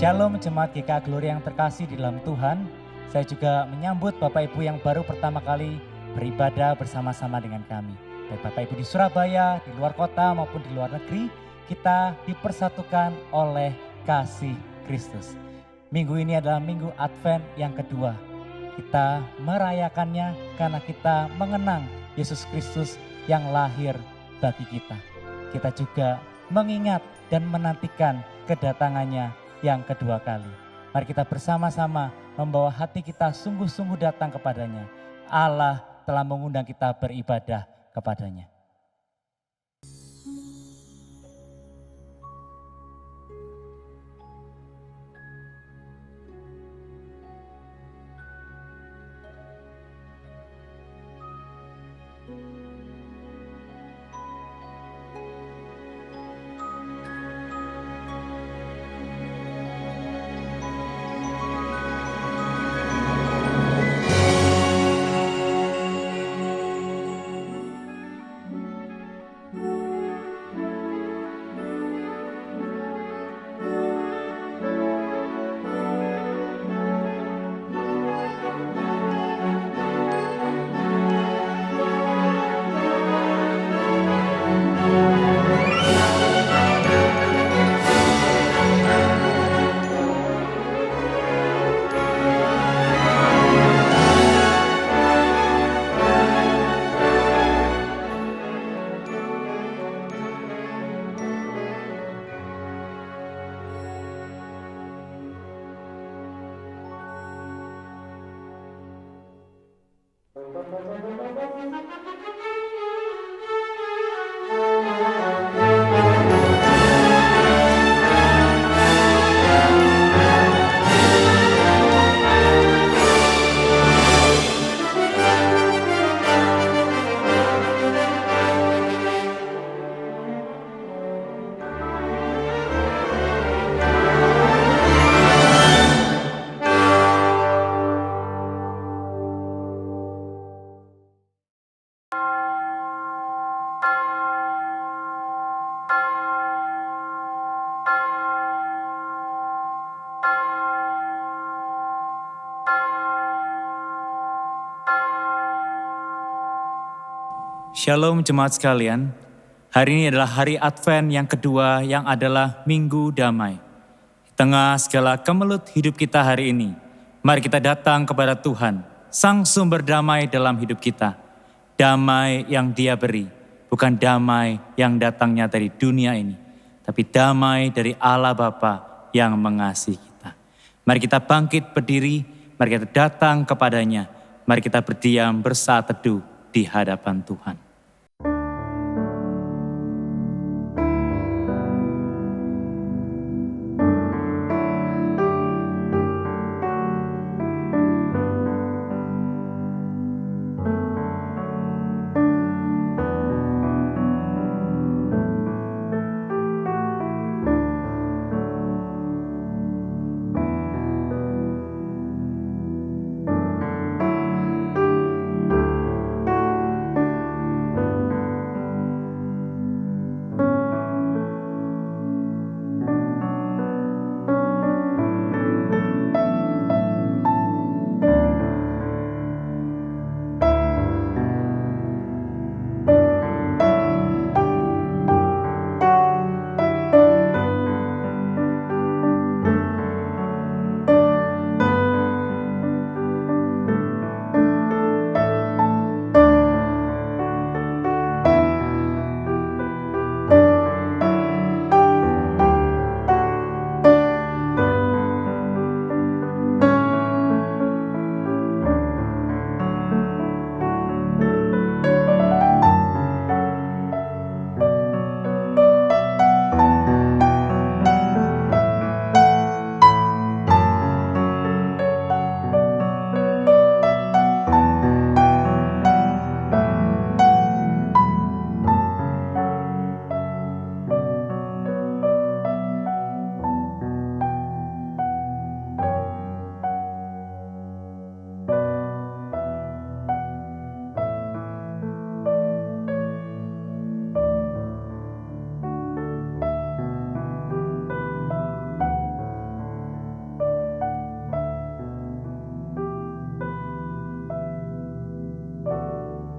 Shalom Jemaat GKA Glory yang terkasih di dalam Tuhan. Saya juga menyambut Bapak Ibu yang baru pertama kali beribadah bersama-sama dengan kami. Baik Bapak Ibu di Surabaya, di luar kota maupun di luar negeri, kita dipersatukan oleh kasih Kristus. Minggu ini adalah minggu Advent yang kedua. Kita merayakannya karena kita mengenang Yesus Kristus yang lahir bagi kita. Kita juga mengingat dan menantikan kedatangannya yang kedua kali. Mari kita bersama-sama membawa hati kita sungguh-sungguh datang kepadanya. Allah telah mengundang kita beribadah kepadanya. Shalom jemaat sekalian, hari ini adalah hari Advent yang kedua yang adalah Minggu Damai. Di tengah segala kemelut hidup kita hari ini, mari kita datang kepada Tuhan, Sang Sumber Damai dalam hidup kita. Damai yang Dia beri, bukan damai yang datangnya dari dunia ini, tapi damai dari Allah Bapa yang mengasihi kita. Mari kita bangkit berdiri, mari kita datang kepadanya, mari kita berdiam bersaat teduh di hadapan Tuhan.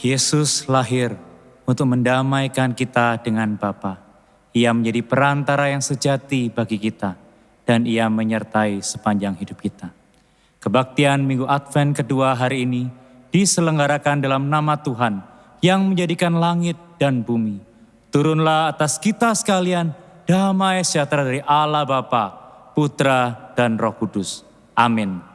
Yesus lahir untuk mendamaikan kita dengan Bapa. Ia menjadi perantara yang sejati bagi kita dan Ia menyertai sepanjang hidup kita. Kebaktian Minggu Advent kedua hari ini diselenggarakan dalam nama Tuhan yang menjadikan langit dan bumi. Turunlah atas kita sekalian damai sejahtera dari Allah Bapa, Putra dan Roh Kudus. Amin.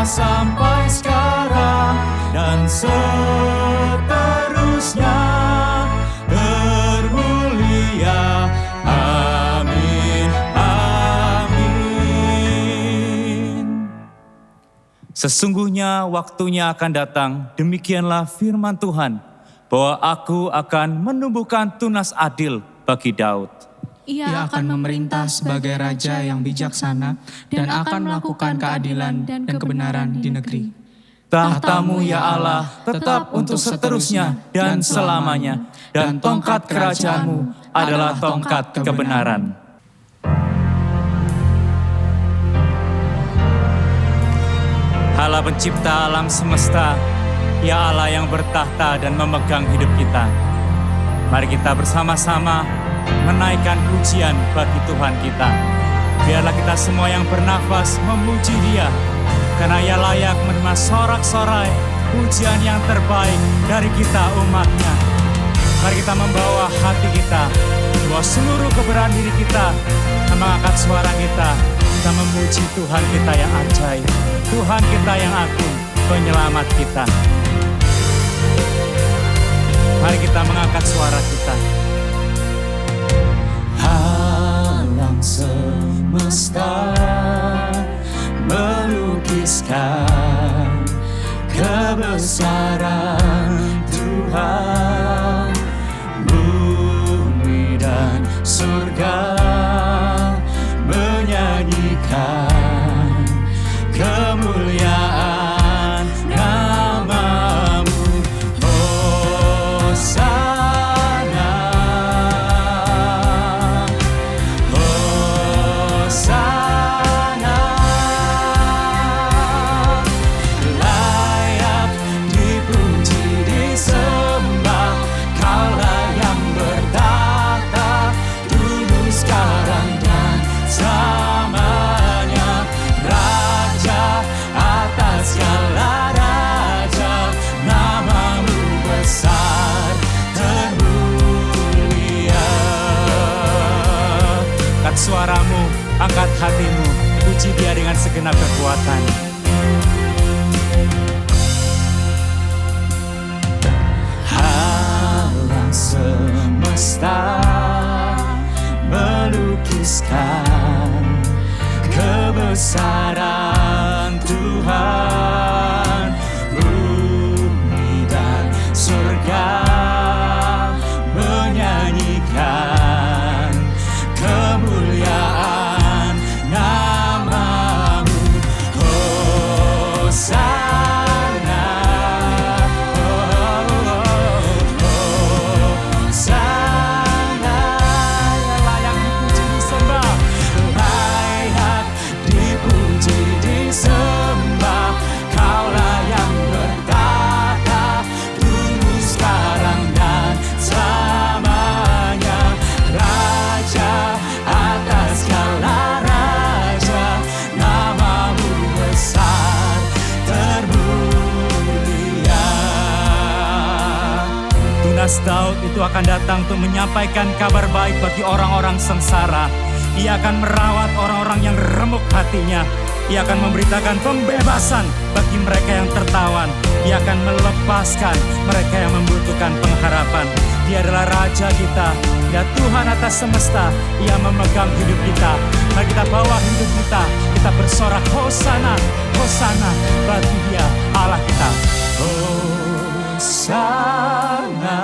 Sampai sekarang dan seterusnya bermulia. Amin, amin. Sesungguhnya waktunya akan datang, demikianlah firman Tuhan, bahwa aku akan menumbuhkan tunas adil bagi Daud. Ia akan memerintah sebagai raja yang bijaksana dan akan melakukan keadilan dan kebenaran di negeri. Tahtamu ya Allah tetap untuk seterusnya dan selamanya, dan tongkat kerajaanmu adalah tongkat kebenaran. Allah pencipta alam semesta, ya Allah yang bertahta dan memegang hidup kita. Mari kita bersama-sama menaikkan pujian bagi Tuhan kita. Biarlah kita semua yang bernafas memuji Dia, karena Ia layak menerima sorak-sorai pujian yang terbaik dari kita umat-Nya. Mari kita membawa hati kita, membawa seluruh keberanian diri kita, dan mengangkat suara kita memuji Tuhan kita yang ajaib, Tuhan kita yang agung, penyelamat kita. Mari kita mengangkat suara kita. Alam semesta melukiskan kebesaran Tuhan, bumi dan surga menyanyikan kemuliaan nama-Mu. Hosana, Hosana, layak dipuji disembah, Kaulah yang bertahta dulu sekarang dan selamanya, Raja atas segala raja, nama-Mu besar termulia. Angkat suaramu, angkat hatimu, puji Dia dengan segenap kekuatan. Alam semesta melukiskan kebesaran Tuhan, bumi dan surga menyanyikan kemuliaan nama-Mu. Hosana, Hosana, Layak dipuji disembah, layak dipuji disembah, Kaulah yang bertahta dulu sekarang dan selamanya, Raja atas segala raja, nama-Mu besar termulia. Tunas Daud itu akan datang untuk menyampaikan kabar baik bagi orang-orang sengsara. Ia akan merawat orang-orang yang remuk hatinya. Ia akan memberitakan pembebasan bagi mereka yang tertawan. Ia akan melepaskan mereka yang membutuhkan pengharapan. Dia adalah Raja kita, Dia Tuhan atas semesta. Ia memegang hidup kita. Mari kita bawa hidup kita, kita bersorak Hosana, Hosana bagi Dia Allah kita. Hosana,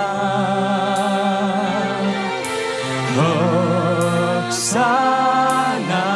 Hosana,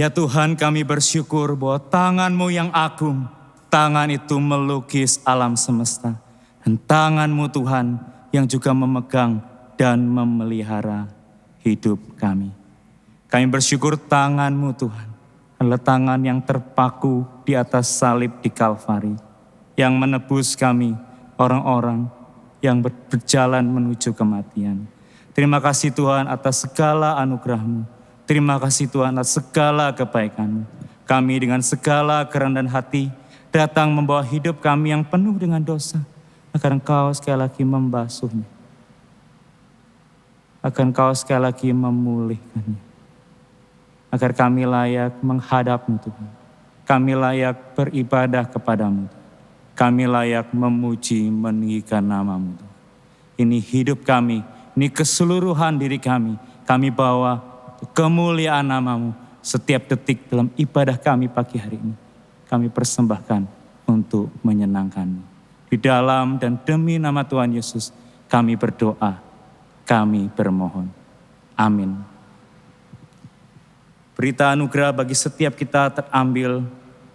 Ya Tuhan, kami bersyukur bahwa tangan-Mu yang agung, tangan itu melukis alam semesta. Dan tangan-Mu Tuhan yang juga memegang dan memelihara hidup kami. Kami bersyukur tangan-Mu Tuhan adalah tangan yang terpaku di atas salib di Kalvari, yang menebus kami, orang-orang yang berjalan menuju kematian. Terima kasih Tuhan atas segala anugerah-Mu. Terima kasih Tuhan atas segala kebaikan-Mu. Kami dengan segala kerendahan hati datang membawa hidup kami yang penuh dengan dosa, agar Engkau sekali lagi membasuhnya, agar Engkau sekali lagi memulihkannya, agar kami layak menghadap-Mu Tuhan. Kami layak beribadah kepada-Mu. Kami layak memuji meninggikan nama-Mu Tuhan. Ini hidup kami, ini keseluruhan diri kami. Kami bawa kemuliaan nama-Mu setiap detik dalam ibadah kami pagi hari ini. Kami persembahkan untuk menyenangkan-Mu. Di dalam dan demi nama Tuhan Yesus kami berdoa, kami bermohon. Amin. Berita anugerah bagi setiap kita terambil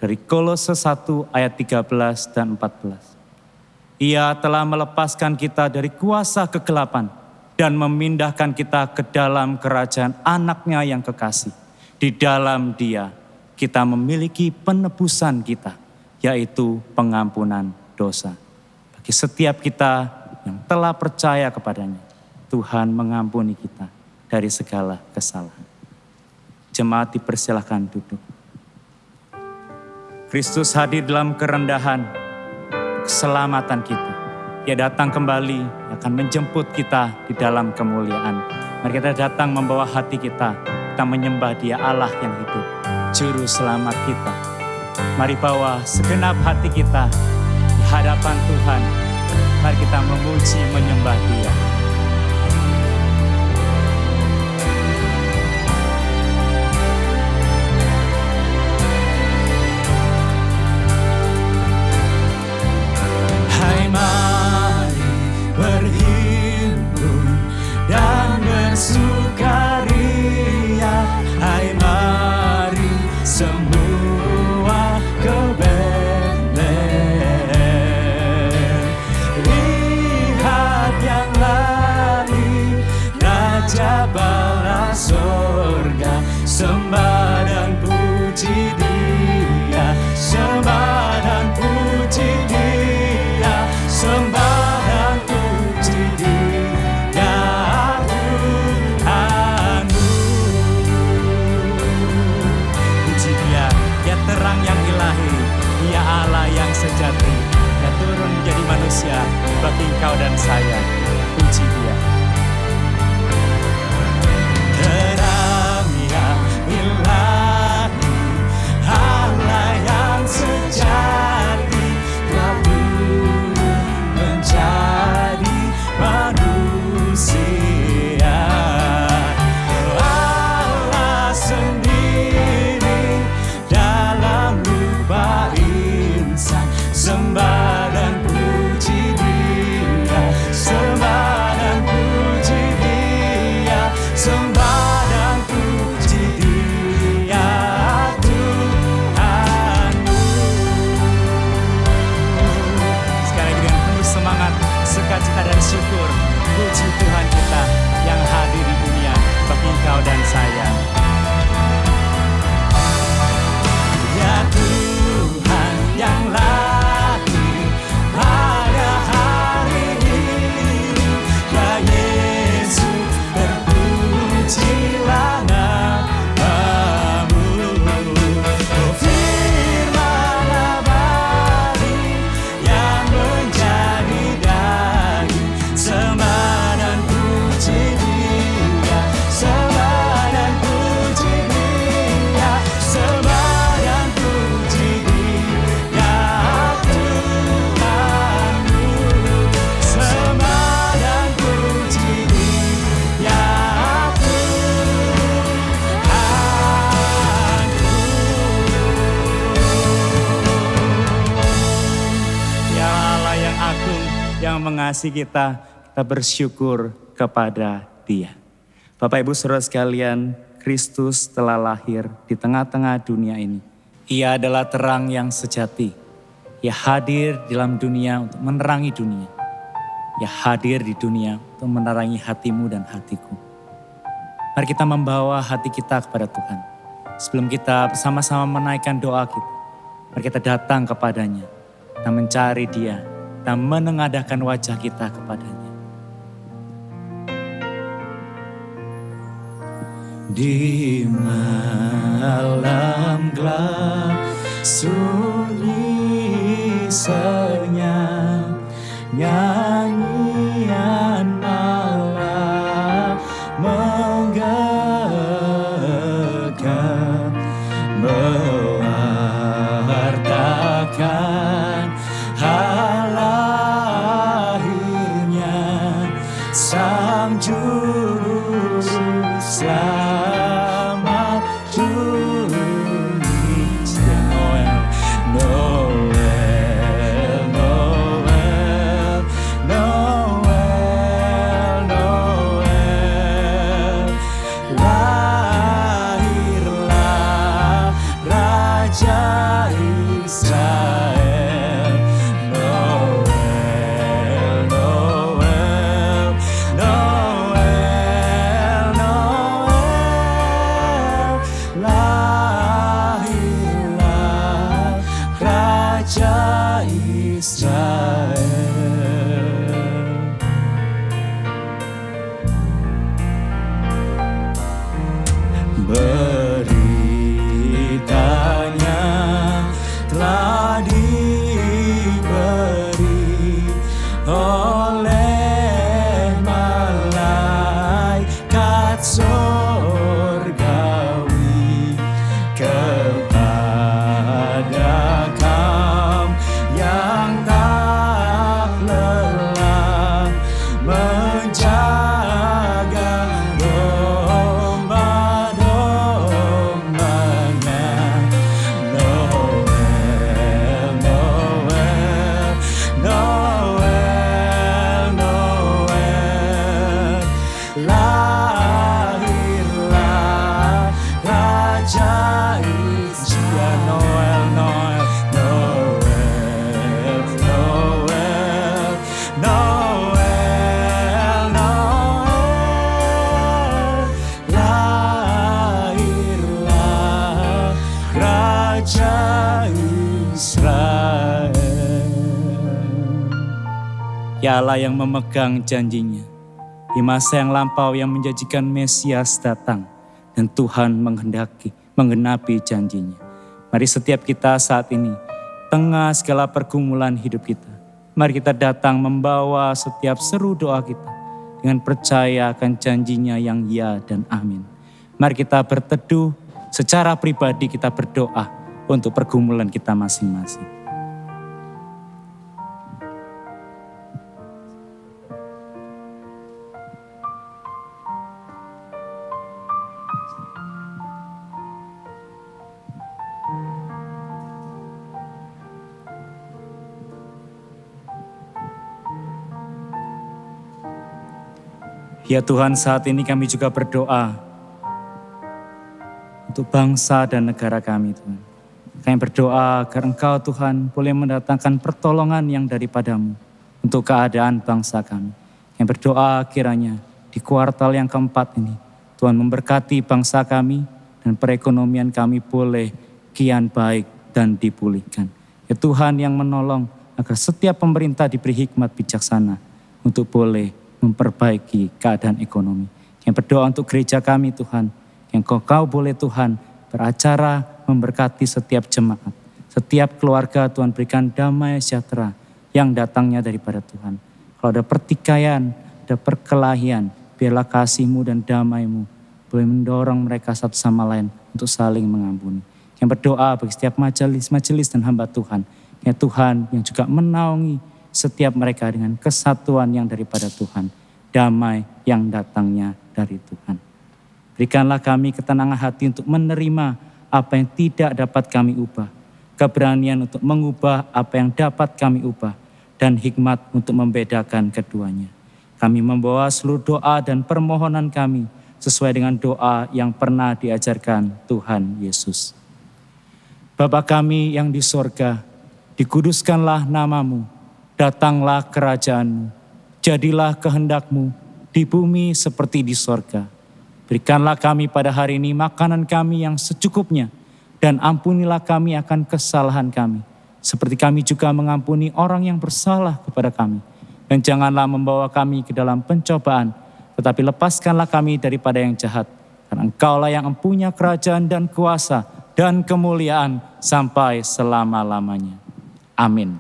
dari Kolose 1 ayat 13 dan 14. Ia telah melepaskan kita dari kuasa kegelapan dan memindahkan kita ke dalam kerajaan anak-Nya yang kekasih. Di dalam Dia kita memiliki penebusan kita, yaitu pengampunan dosa. Bagi setiap kita yang telah percaya kepadanya, Tuhan mengampuni kita dari segala kesalahan. Jemaat dipersilakan duduk. Kristus hadir dalam kerendahan, keselamatan kita. Ia datang kembali, akan menjemput kita di dalam kemuliaan. Mari kita datang membawa hati kita menyembah Dia Allah yang hidup, Juru Selamat kita. Mari bawa segenap hati kita di hadapan Tuhan. Mari kita memuji menyembah Dia. Sukaria, hai mari semua ke Betlehem. Lihat yang lari, Raja bala sorga, sembah dan puji Dia, sembah dan puji Dia, sembah dan puji Dia. Terang yang ilahi, Ia Allah yang sejati, Ia turun menjadi manusia bagi engkau dan saya. Puji Dia. Terang yang ilahi, Allah yang sejati, Dia turun menjadi manusia. Allah sendiri sembah dan puji Dia, sembah dan puji Dia, sembah dan puji Dia, Tuhanmu. Sekali lagi dengan penuh semangat, sukacita dan syukur, puji Tuhan kita yang hadir di dunia bagi engkau dan saya. Ya Tuhan yang lahir pada hari ini, ya Yesus terpujilah namamu. Oh firman abadi yang menjadi daging, sembah dan puji Dia, sembah dan puji Dia, sembah dan puji Dia, Tuhanmu. Sembah dan puji Dia, Tuhanku. Ya Allah yang agung, yang mengasihi kita bersyukur kepada Dia. Bapak Ibu Saudara sekalian, Kristus telah lahir di tengah-tengah dunia ini. Ia adalah terang yang sejati. Ia hadir di dalam dunia untuk menerangi dunia. Ia hadir di dunia untuk menerangi hatimu dan hatiku. Mari kita membawa hati kita kepada Tuhan. Sebelum kita bersama-sama menaikkan doa kita, mari kita datang kepadanya. Kita mencari Dia, kita menengadahkan wajah kita kepadanya. Di malam gelap sunyi senyap, nyanyian malam menggegam, mewartakan hal lahirnya Sang Juru Selamat dunia. Noel, Noel, Noel, Noel, lahirlah Raja Israel. Noel, Noel, Noel, Noel, lahirlah Raja Israel. Beritanya telah diberi oleh malaikat sorgawi kepada kaum yang tak lelah menjaga domba-dombanya. Noel, Noel, Noel, Noel, lahirlah Raja Israel. Noel, Noel, Noel, Noel, Noel, Noel, lahirlah Raja Israel. Ya Allah yang memegang janjinya, di masa yang lampau yang menjanjikan Mesias datang, dan Tuhan menggenapi janjinya. Mari setiap kita saat ini, tengah segala pergumulan hidup kita, mari kita datang membawa setiap seru doa kita dengan percaya akan janjinya yang ya dan amin. Mari kita berteduh, secara pribadi kita berdoa untuk pergumulan kita masing-masing. Ya Tuhan, saat ini kami juga berdoa untuk bangsa dan negara kami, Tuhan. Kami berdoa agar Engkau, Tuhan, boleh mendatangkan pertolongan yang daripadamu untuk keadaan bangsa kami. Kami berdoa kiranya di kuartal yang keempat ini, Tuhan memberkati bangsa kami dan perekonomian kami boleh kian baik dan dipulihkan. Ya Tuhan yang menolong agar setiap pemerintah diberi hikmat bijaksana untuk boleh memperbaiki keadaan ekonomi. Yang berdoa untuk gereja kami Tuhan, yang Kau boleh Tuhan beracara memberkati setiap jemaat, setiap keluarga Tuhan berikan damai sejahtera yang datangnya daripada Tuhan. Kalau ada pertikaian, ada perkelahian, biarlah kasih-Mu dan damai-Mu boleh mendorong mereka satu sama lain untuk saling mengampuni. Yang berdoa bagi setiap majelis dan hamba Tuhan, ya Tuhan yang juga menaungi setiap mereka dengan kesatuan yang daripada Tuhan, damai yang datangnya dari Tuhan. Berikanlah kami ketenangan hati untuk menerima apa yang tidak dapat kami ubah, keberanian untuk mengubah apa yang dapat kami ubah, dan hikmat untuk membedakan keduanya. Kami membawa seluruh doa dan permohonan kami sesuai dengan doa yang pernah diajarkan Tuhan Yesus. Bapa kami yang di sorga, dikuduskanlah namamu, datanglah kerajaanmu, jadilah kehendak-Mu di bumi seperti di sorga. Berikanlah kami pada hari ini makanan kami yang secukupnya, dan ampunilah kami akan kesalahan kami, seperti kami juga mengampuni orang yang bersalah kepada kami. Dan janganlah membawa kami ke dalam pencobaan, tetapi lepaskanlah kami daripada yang jahat. Karena Engkaulah yang mempunyai kerajaan dan kuasa dan kemuliaan sampai selama-lamanya. Amin.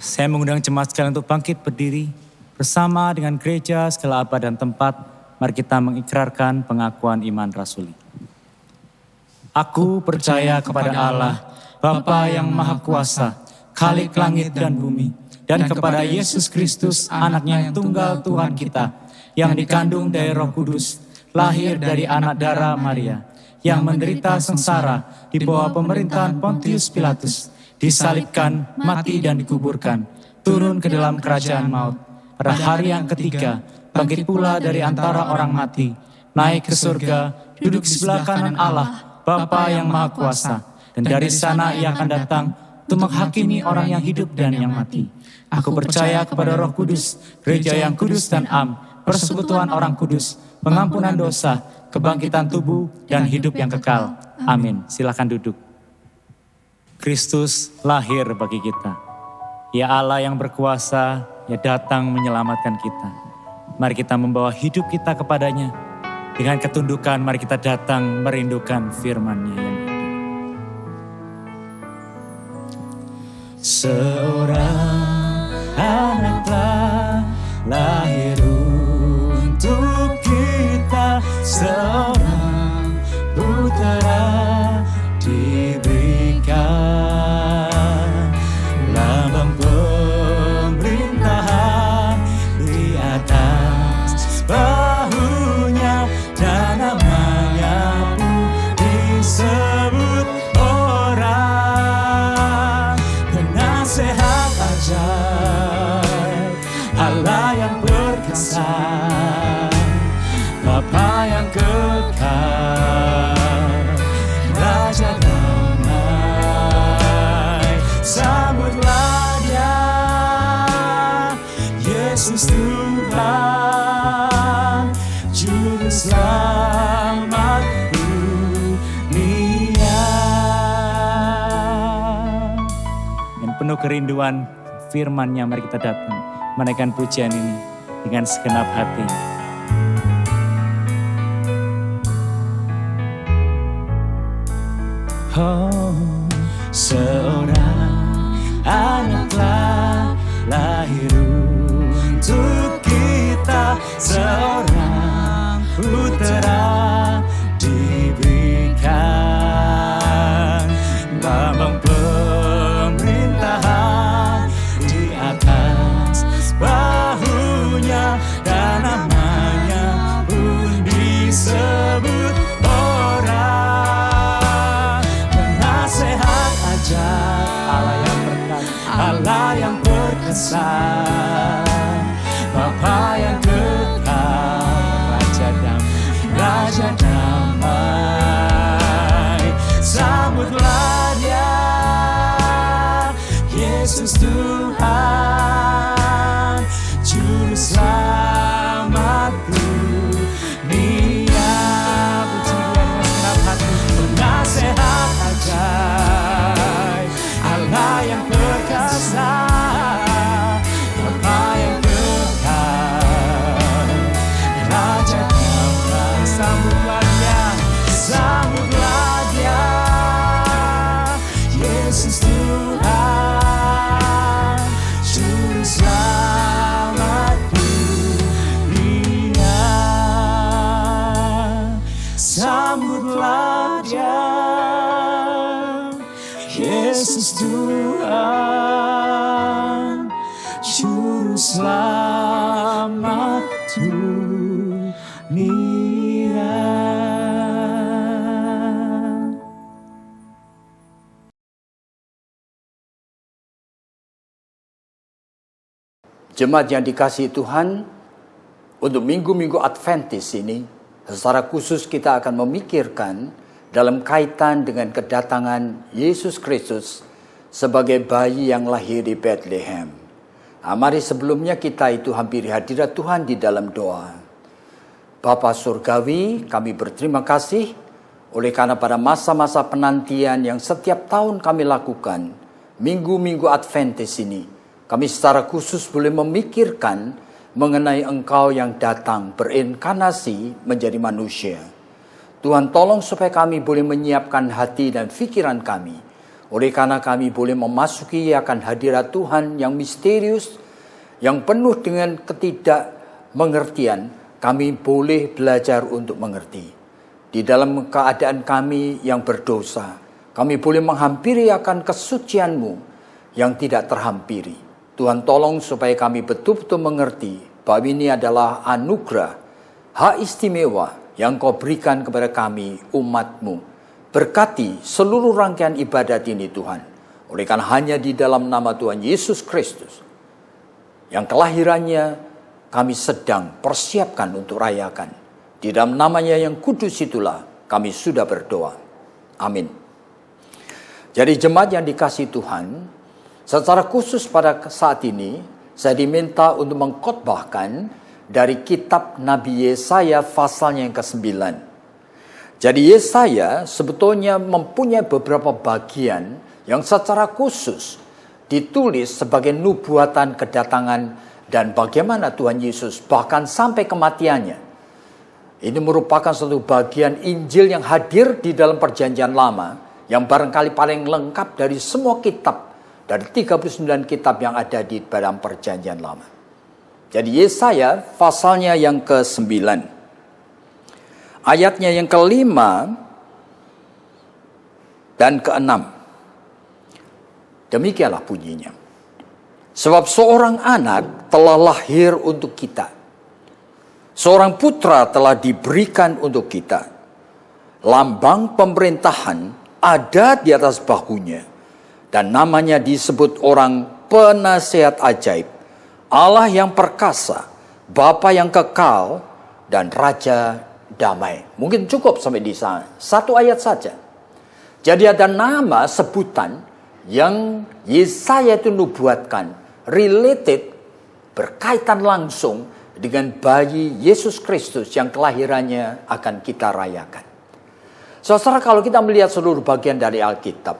Saya mengundang jemaat sekalian untuk bangkit berdiri bersama dengan gereja segala abad dan tempat. Mari kita mengikrarkan pengakuan iman rasuli. Aku percaya kepada Allah, Bapa yang Maha Kuasa, Khalik langit dan bumi, dan kepada Yesus Kristus, anaknya yang tunggal Tuhan kita, yang dikandung dari Roh Kudus, lahir dari anak darah Maria, yang menderita sengsara di bawah pemerintahan Pontius Pilatus, disalibkan, mati dan dikuburkan, turun ke dalam kerajaan maut. Pada hari yang ketiga, bangkit pula dari antara orang mati, naik ke surga, duduk di sebelah kanan Allah, Bapa yang Maha Kuasa, dan dari sana Ia akan datang untuk menghakimi orang yang hidup dan yang mati. Aku percaya kepada Roh Kudus, gereja yang kudus dan am, persekutuan orang kudus, pengampunan dosa, kebangkitan tubuh, dan hidup yang kekal. Amin. Silakan duduk. Kristus lahir bagi kita. Ya Allah yang berkuasa, Ia datang menyelamatkan kita. Mari kita membawa hidup kita kepadanya. Dengan ketundukan mari kita datang merindukan firman-Nya yang hidup. Seorang anak telah lahir untuk kita, seorang putera diberikan, lambang pemerintahan di atas bahunya, dan namanya pun disebut orang penasehat ajaib, Allah yang perkasa, Bapa yang kekal, Raja damai. Sambutlah Dia, Yesus Tuhan, Juru Selamat dunia. Dengan penuh kerinduan firman-Nya mari kita datang menaikkan pujian ini dengan segenap hati. Oh, seorang anak telah lahir untuk kita, seorang putera diberikan, lambang pemerintahan di atas bahunya, dan namanya pun disebut orang penasehat ajaib, Allah yang perkasa, Bapa yang kekal, Raja damai. Sambutlah Dia, Yesus Tuhan, Juru Selamat dunia. Puji Dia dengan segenap hati. Penasehat ajaib, Allah yang perkasa, Bapa yang kekal, Raja damai. Sambutlah Dia, sambutlah Dia, Yesus Tuhan, Juru Selamat dunia. Sambutlah Dia, Yesus Tuhan, Juru Selamat dunia. Jemaat yang dikasihi Tuhan, untuk minggu-minggu Adventis ini Secara khusus kita akan memikirkan dalam kaitan dengan kedatangan Yesus Kristus sebagai bayi yang lahir di Bethlehem. Mari sebelumnya kita itu hampiri hadirat Tuhan di dalam doa. Bapa Surgawi, kami berterima kasih oleh karena pada masa-masa penantian yang setiap tahun kami lakukan, minggu-minggu Adventist ini, kami secara khusus boleh memikirkan mengenai Engkau yang datang berinkarnasi menjadi manusia. Tuhan tolong supaya kami boleh menyiapkan hati dan pikiran kami. Oleh karena kami boleh memasuki akan hadirat Tuhan yang misterius, yang penuh dengan ketidakmengertian, kami boleh belajar untuk mengerti. Di dalam keadaan kami yang berdosa, kami boleh menghampiri akan kesucian-Mu yang tidak terhampiri. Tuhan tolong supaya kami betul-betul mengerti bahwa ini adalah anugerah, hak istimewa yang Kau berikan kepada kami umat-Mu. Berkati seluruh rangkaian ibadat ini Tuhan. Oleh karena hanya di dalam nama Tuhan Yesus Kristus, yang kelahirannya kami sedang persiapkan untuk rayakan. Di dalam namanya yang kudus itulah kami sudah berdoa. Amin. Jadi jemaat yang dikasihi Tuhan, secara khusus pada saat ini, saya diminta untuk mengkhotbahkan dari kitab Nabi Yesaya pasalnya yang ke-9. Jadi Yesaya sebetulnya mempunyai beberapa bagian yang secara khusus ditulis sebagai nubuatan kedatangan dan bagaimana Tuhan Yesus bahkan sampai kematiannya. Ini merupakan satu bagian Injil yang hadir di dalam Perjanjian Lama, yang barangkali paling lengkap dari semua kitab, dari 39 kitab yang ada di dalam Perjanjian Lama. Jadi Yesaya pasalnya yang ke-9. Ayatnya yang ke-5 dan ke-6. Demikianlah bunyinya. Sebab seorang anak telah lahir untuk kita. Seorang putra telah diberikan untuk kita. Lambang pemerintahan ada di atas bahunya. Dan namanya disebut orang penasihat ajaib. Allah yang perkasa, Bapa yang kekal, dan Raja damai. Mungkin cukup sampai di sana. Satu ayat saja. Jadi ada nama sebutan yang Yesaya itu nubuatkan. Related, berkaitan langsung dengan bayi Yesus Kristus yang kelahirannya akan kita rayakan. Saudara, kalau kita melihat seluruh bagian dari Alkitab,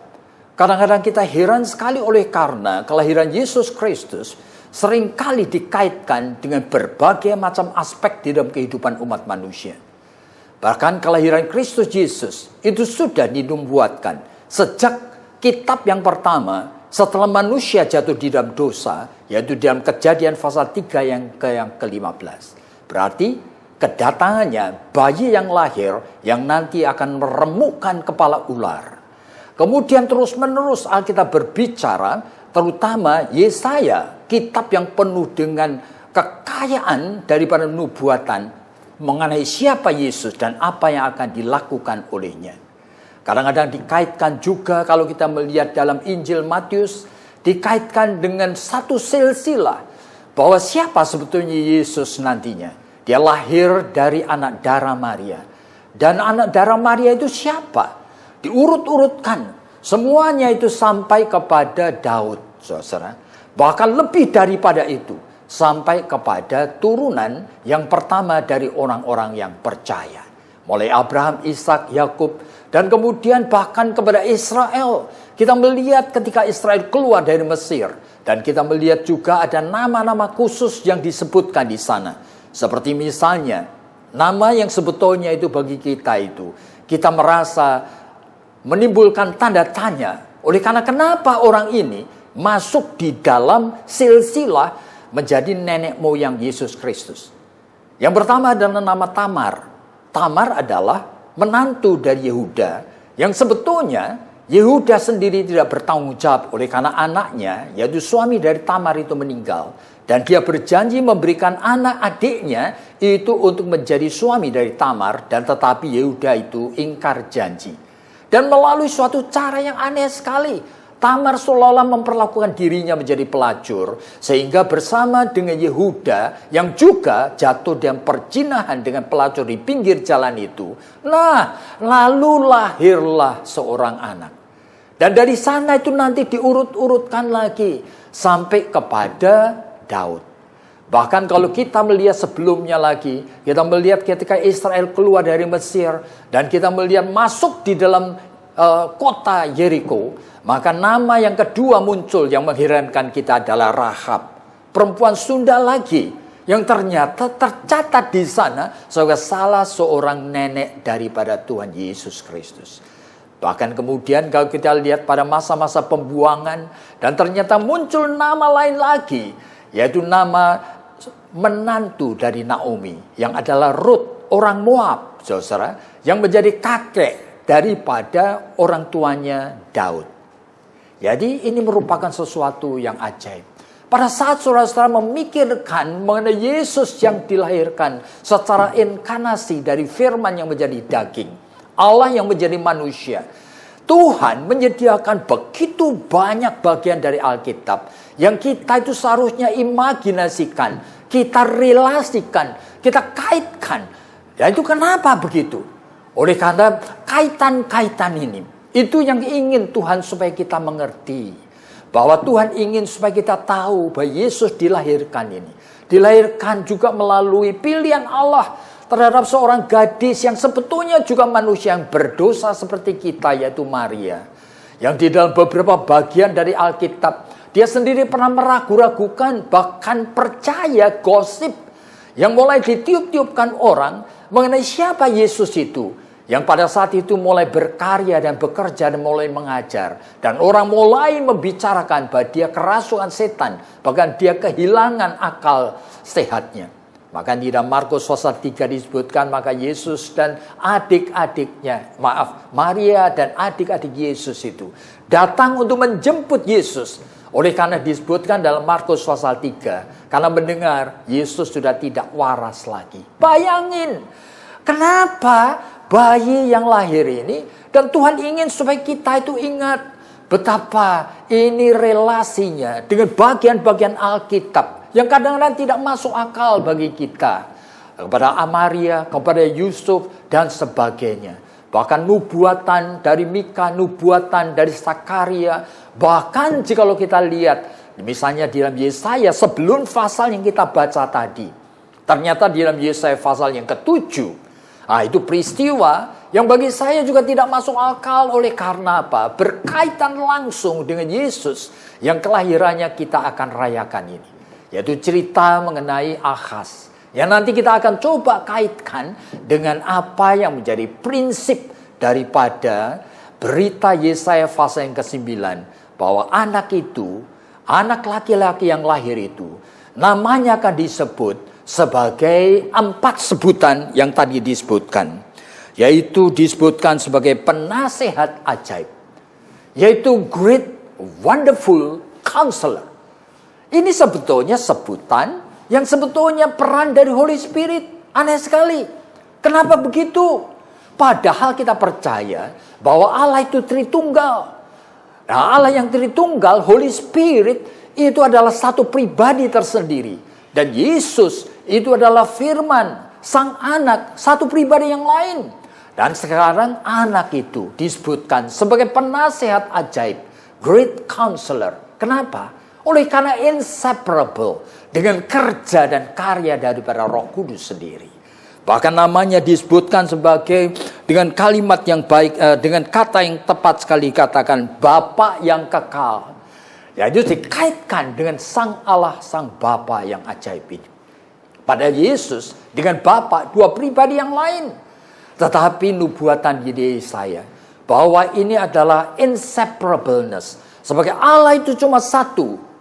kadang-kadang kita heran sekali oleh karena kelahiran Yesus Kristus seringkali dikaitkan dengan berbagai macam aspek di dalam kehidupan umat manusia. Bahkan kelahiran Kristus Yesus itu sudah dinubuatkan sejak kitab yang pertama setelah manusia jatuh di dalam dosa, yaitu dalam Kejadian pasal 3 yang ke-15. Berarti kedatangannya bayi yang lahir yang nanti akan meremukkan kepala ular. Kemudian terus-menerus Alkitab berbicara, terutama Yesaya, kitab yang penuh dengan kekayaan daripada nubuatan mengenai siapa Yesus dan apa yang akan dilakukan olehnya. Kadang-kadang dikaitkan juga kalau kita melihat dalam Injil Matius, dikaitkan dengan satu silsilah bahwa siapa sebetulnya Yesus nantinya. Dia lahir dari anak darah Maria. Dan anak darah Maria itu siapa? Diurut-urutkan. Semuanya itu sampai kepada Daud, saudara. Bahkan lebih daripada itu, sampai kepada turunan yang pertama dari orang-orang yang percaya. Mulai Abraham, Ishak, Yakub, dan kemudian bahkan kepada Israel. Kita melihat ketika Israel keluar dari Mesir. Dan kita melihat juga ada nama-nama khusus yang disebutkan di sana. Seperti misalnya, nama yang sebetulnya itu bagi kita itu, kita merasa menimbulkan tanda tanya. Oleh karena kenapa orang ini masuk di dalam silsilah menjadi nenek moyang Yesus Kristus. Yang pertama adalah nama Tamar. Tamar adalah menantu dari Yehuda, yang sebetulnya Yehuda sendiri tidak bertanggung jawab oleh karena anaknya, yaitu suami dari Tamar itu meninggal. Dan dia berjanji memberikan anak adiknya itu untuk menjadi suami dari Tamar, dan tetapi Yehuda itu ingkar janji. Dan melalui suatu cara yang aneh sekali, Tamar seolah-olah memperlakukan dirinya menjadi pelacur, sehingga bersama dengan Yehuda yang juga jatuh dalam perjinahan dengan pelacur di pinggir jalan itu. Nah, lalu lahirlah seorang anak. Dan dari sana itu nanti diurut-urutkan lagi sampai kepada Daud. Bahkan kalau kita melihat sebelumnya lagi, kita melihat ketika Israel keluar dari Mesir dan kita melihat masuk di dalam kota Yeriko, maka nama yang kedua muncul yang mengherankan kita adalah Rahab, perempuan Sunda lagi yang ternyata tercatat di sana sebagai salah seorang nenek daripada Tuhan Yesus Kristus. Bahkan kemudian kalau kita lihat pada masa-masa pembuangan dan ternyata muncul nama lain lagi, yaitu nama menantu dari Naomi yang adalah Ruth, orang Moab, saudara, yang menjadi kakek daripada orang tuanya Daud. Jadi ini merupakan sesuatu yang ajaib. Pada saat saudara-saudara memikirkan mengenai Yesus yang dilahirkan secara inkarnasi dari firman yang menjadi daging, Allah yang menjadi manusia, Tuhan menyediakan begitu banyak bagian dari Alkitab yang kita itu seharusnya imajinasikan, kita relasikan, kita kaitkan. Ya itu kenapa begitu? Oleh karena kaitan-kaitan ini, itu yang ingin Tuhan supaya kita mengerti. Bahwa Tuhan ingin supaya kita tahu bahwa Yesus dilahirkan ini. Dilahirkan juga melalui pilihan Allah terhadap seorang gadis yang sebetulnya juga manusia yang berdosa seperti kita, yaitu Maria. Yang di dalam beberapa bagian dari Alkitab, dia sendiri pernah meragu-ragukan, bahkan percaya gosip yang mulai ditiup-tiupkan orang mengenai siapa Yesus itu. Yang pada saat itu mulai berkarya dan bekerja dan mulai mengajar. Dan orang mulai membicarakan bahwa dia kerasukan setan. Bahkan dia kehilangan akal sehatnya. Maka di dalam Markus pasal 3 disebutkan, maka Yesus dan adik-adiknya, Maria dan adik-adik Yesus itu datang untuk menjemput Yesus. Oleh karena disebutkan dalam Markus pasal 3, karena mendengar Yesus sudah tidak waras lagi. Bayangin, kenapa bayi yang lahir ini, dan Tuhan ingin supaya kita itu ingat betapa ini relasinya dengan bagian-bagian Alkitab yang kadang-kadang tidak masuk akal bagi kita. Kepada Maria, kepada Yusuf, dan sebagainya. Bahkan nubuatan dari Mika, nubuatan dari Sakaria. Bahkan jikalau kita lihat, misalnya di dalam Yesaya sebelum pasal yang kita baca tadi. Ternyata di dalam Yesaya pasal yang ke-7. Nah, itu peristiwa yang bagi saya juga tidak masuk akal. Oleh karena apa? Berkaitan langsung dengan Yesus yang kelahirannya kita akan rayakan ini. Yaitu cerita mengenai Ahaz. Yang nanti kita akan coba kaitkan dengan apa yang menjadi prinsip daripada berita Yesaya pasal yang ke-9. Bahwa anak itu, anak laki-laki yang lahir itu, namanya akan disebut sebagai 4 sebutan yang tadi disebutkan. Yaitu disebutkan sebagai penasehat ajaib. Yaitu Great Wonderful Counselor. Ini sebetulnya sebutan yang sebetulnya peran dari Holy Spirit. Aneh sekali. Kenapa begitu? Padahal kita percaya bahwa Allah itu Tritunggal. Nah, Allah yang Tritunggal, Holy Spirit, itu adalah satu pribadi tersendiri. Dan Yesus itu adalah firman, sang anak, satu pribadi yang lain. Dan sekarang anak itu disebutkan sebagai penasehat ajaib, Great Counselor. Kenapa? Oleh karena inseparable dengan kerja dan karya daripada Roh Kudus sendiri. Bahkan namanya disebutkan sebagai dengan kalimat yang baik, dengan kata yang tepat sekali katakan Bapa yang kekal. Yaitu dikaitkan dengan sang Allah, sang Bapa yang ajaib ini. Pada Yesus dengan Bapa, dua pribadi yang lain. Tetapi nubuatan Yesaya bahwa ini adalah inseparableness. Sebagai Allah itu cuma satu.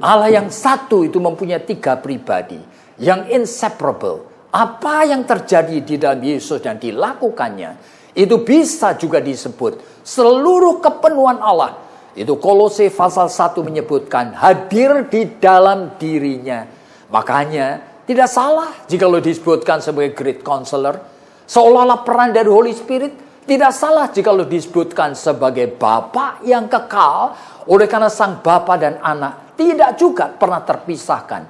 Allah yang satu itu mempunyai 3 pribadi. Yang inseparable. Apa yang terjadi di dalam Yesus dan dilakukannya, itu bisa juga disebut seluruh kepenuhan Allah. Itu Kolose pasal 1 menyebutkan hadir di dalam dirinya. Makanya tidak salah jika lo disebutkan sebagai Great Counselor. Seolah-olah peran dari Holy Spirit Tidak salah jika disebutkan sebagai Bapa yang kekal, oleh karena Sang Bapa dan Anak tidak juga pernah terpisahkan.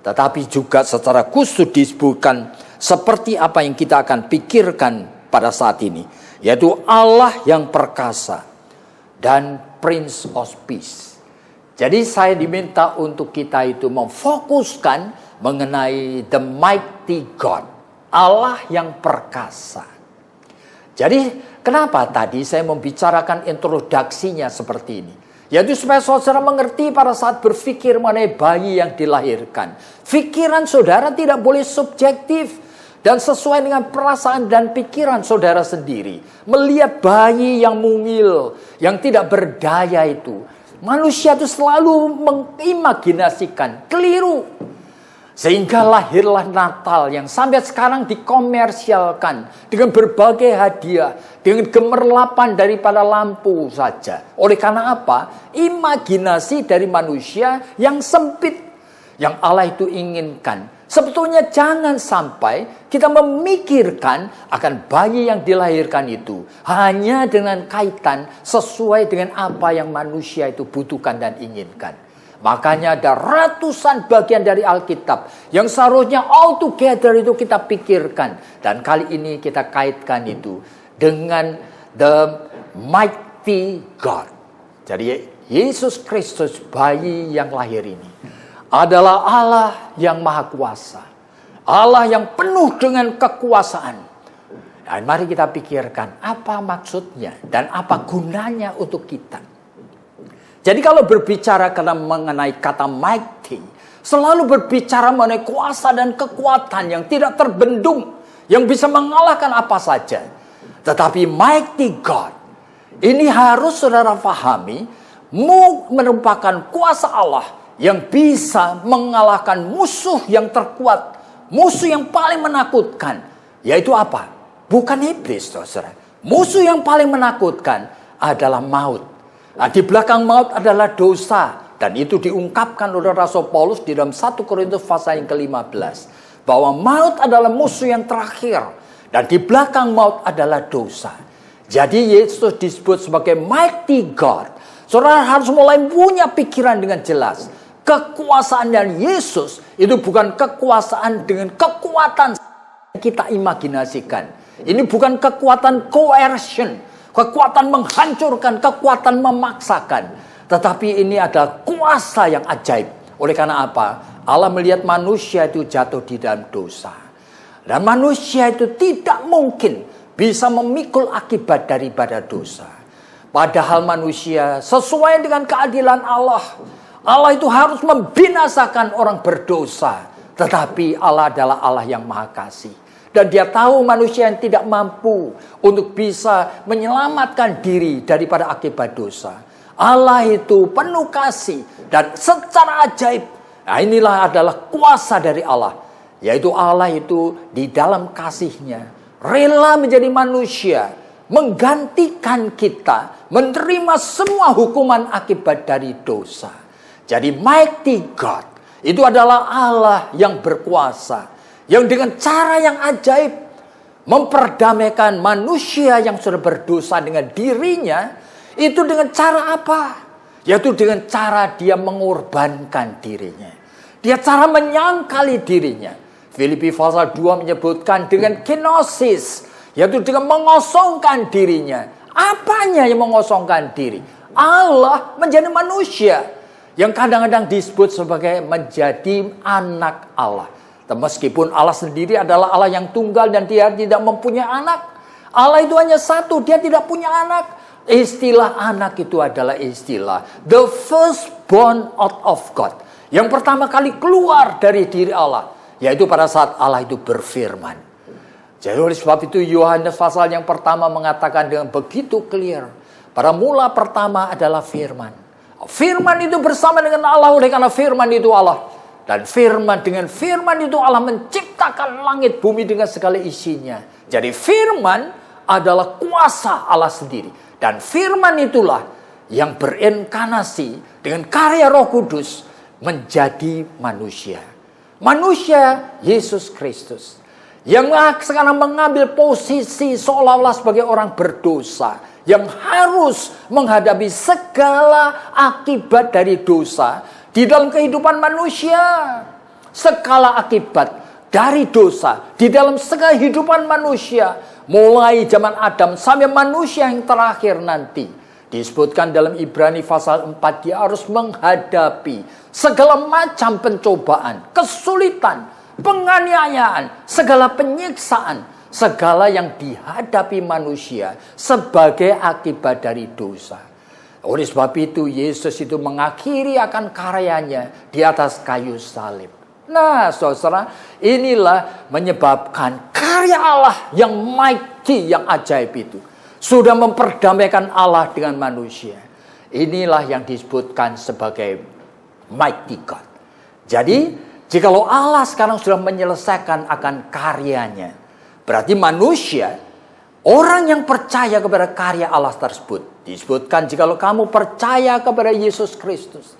Tetapi juga secara khusus disebutkan seperti apa yang kita akan pikirkan pada saat ini, yaitu Allah yang perkasa dan Prince of Peace. Jadi saya diminta untuk kita itu memfokuskan mengenai the mighty God, Allah yang perkasa. Jadi kenapa tadi saya membicarakan introduksinya seperti ini? Yaitu supaya saudara mengerti pada saat berpikir mengenai bayi yang dilahirkan. Pikiran saudara tidak boleh subjektif dan sesuai dengan perasaan dan pikiran saudara sendiri. Melihat bayi yang mungil, yang tidak berdaya itu. Manusia itu selalu mengimajinasikan, keliru. Sehingga lahirlah Natal yang sampai sekarang dikomersialkan dengan berbagai hadiah, dengan gemerlapan daripada lampu saja. Oleh karena apa? Imajinasi dari manusia yang sempit, yang Allah itu inginkan. Sebetulnya jangan sampai kita memikirkan akan bayi yang dilahirkan itu hanya dengan kaitan sesuai dengan apa yang manusia itu butuhkan dan inginkan. Makanya ada ratusan bagian dari Alkitab yang seharusnya all together itu kita pikirkan. Dan kali ini kita kaitkan itu dengan the mighty God. Jadi Yesus Kristus, bayi yang lahir ini, adalah Allah yang maha kuasa. Allah yang penuh dengan kekuasaan. Dan mari kita pikirkan apa maksudnya dan apa gunanya untuk kita. Jadi kalau berbicara mengenai kata mighty, selalu berbicara mengenai kuasa dan kekuatan yang tidak terbendung, yang bisa mengalahkan apa saja. Tetapi mighty God, ini harus saudara pahami, merupakan kuasa Allah yang bisa mengalahkan musuh yang terkuat, musuh yang paling menakutkan. Yaitu apa? Bukan iblis, saudara. Musuh yang paling menakutkan adalah maut. Nah, di belakang maut adalah dosa. Dan itu diungkapkan oleh Rasul Paulus di dalam 1 Korintus pasal yang ke-15. Bahwa maut adalah musuh yang terakhir. Dan di belakang maut adalah dosa. Jadi Yesus disebut sebagai mighty God. Saudara harus mulai punya pikiran dengan jelas. Kekuasaan dari Yesus itu bukan kekuasaan dengan kekuatan yang kita imajinasikan. Ini bukan kekuatan coercion. Kekuatan menghancurkan, kekuatan memaksakan. Tetapi ini adalah kuasa yang ajaib. Oleh karena apa? Allah melihat manusia itu jatuh di dalam dosa. Dan manusia itu tidak mungkin bisa memikul akibat daripada dosa. Padahal manusia sesuai dengan keadilan Allah. Allah itu harus membinasakan orang berdosa. Tetapi Allah adalah Allah yang maha kasih. Dan dia tahu manusia yang tidak mampu untuk bisa menyelamatkan diri daripada akibat dosa. Allah itu penuh kasih dan secara ajaib. Nah, inilah adalah kuasa dari Allah. Yaitu Allah itu di dalam kasihnya rela menjadi manusia. Menggantikan kita menerima semua hukuman akibat dari dosa. Jadi mighty God itu adalah Allah yang berkuasa. Yang dengan cara yang ajaib memperdamaikan manusia yang sudah berdosa dengan dirinya. Itu dengan cara apa? Yaitu dengan cara dia mengorbankan dirinya. Dia cara menyangkali dirinya. Filipi pasal 2 menyebutkan dengan kenosis. Yaitu dengan mengosongkan dirinya. Apanya yang mengosongkan diri? Allah menjadi manusia. Yang kadang-kadang disebut sebagai menjadi anak Allah. Meskipun Allah sendiri adalah Allah yang tunggal dan dia tidak mempunyai anak. Allah itu hanya satu, dia tidak punya anak. Istilah anak itu adalah istilah the firstborn out of God. Yang pertama kali keluar dari diri Allah. Yaitu pada saat Allah itu berfirman. Jadi oleh sebab itu Yohanes pasal yang pertama mengatakan dengan begitu clear. Pada mula pertama adalah firman. Firman itu bersama dengan Allah, oleh karena firman itu Allah. Dan dengan firman itu Allah menciptakan langit bumi dengan segala isinya. Jadi firman adalah kuasa Allah sendiri. Dan firman itulah yang berinkarnasi dengan karya Roh Kudus menjadi manusia. Manusia Yesus Kristus. Yang sekarang mengambil posisi seolah-olah sebagai orang berdosa, yang harus menghadapi segala akibat dari dosa di dalam kehidupan manusia. Segala akibat dari dosa di dalam segala kehidupan manusia, mulai zaman Adam sampai manusia yang terakhir nanti. Disebutkan dalam Ibrani pasal 4, dia harus menghadapi segala macam pencobaan, kesulitan, penganiayaan, segala penyiksaan, segala yang dihadapi manusia sebagai akibat dari dosa. Oleh sebab itu Yesus itu mengakhiri akan karyanya di atas kayu salib. Nah, saudara, inilah menyebabkan karya Allah yang mighty, yang ajaib itu sudah memperdamaikan Allah dengan manusia. Inilah yang disebutkan sebagai mighty God. Jadi, jikalau Allah sekarang sudah menyelesaikan akan karyanya, berarti manusia, orang yang percaya kepada karya Allah tersebut, disebutkan jikalau kamu percaya kepada Yesus Kristus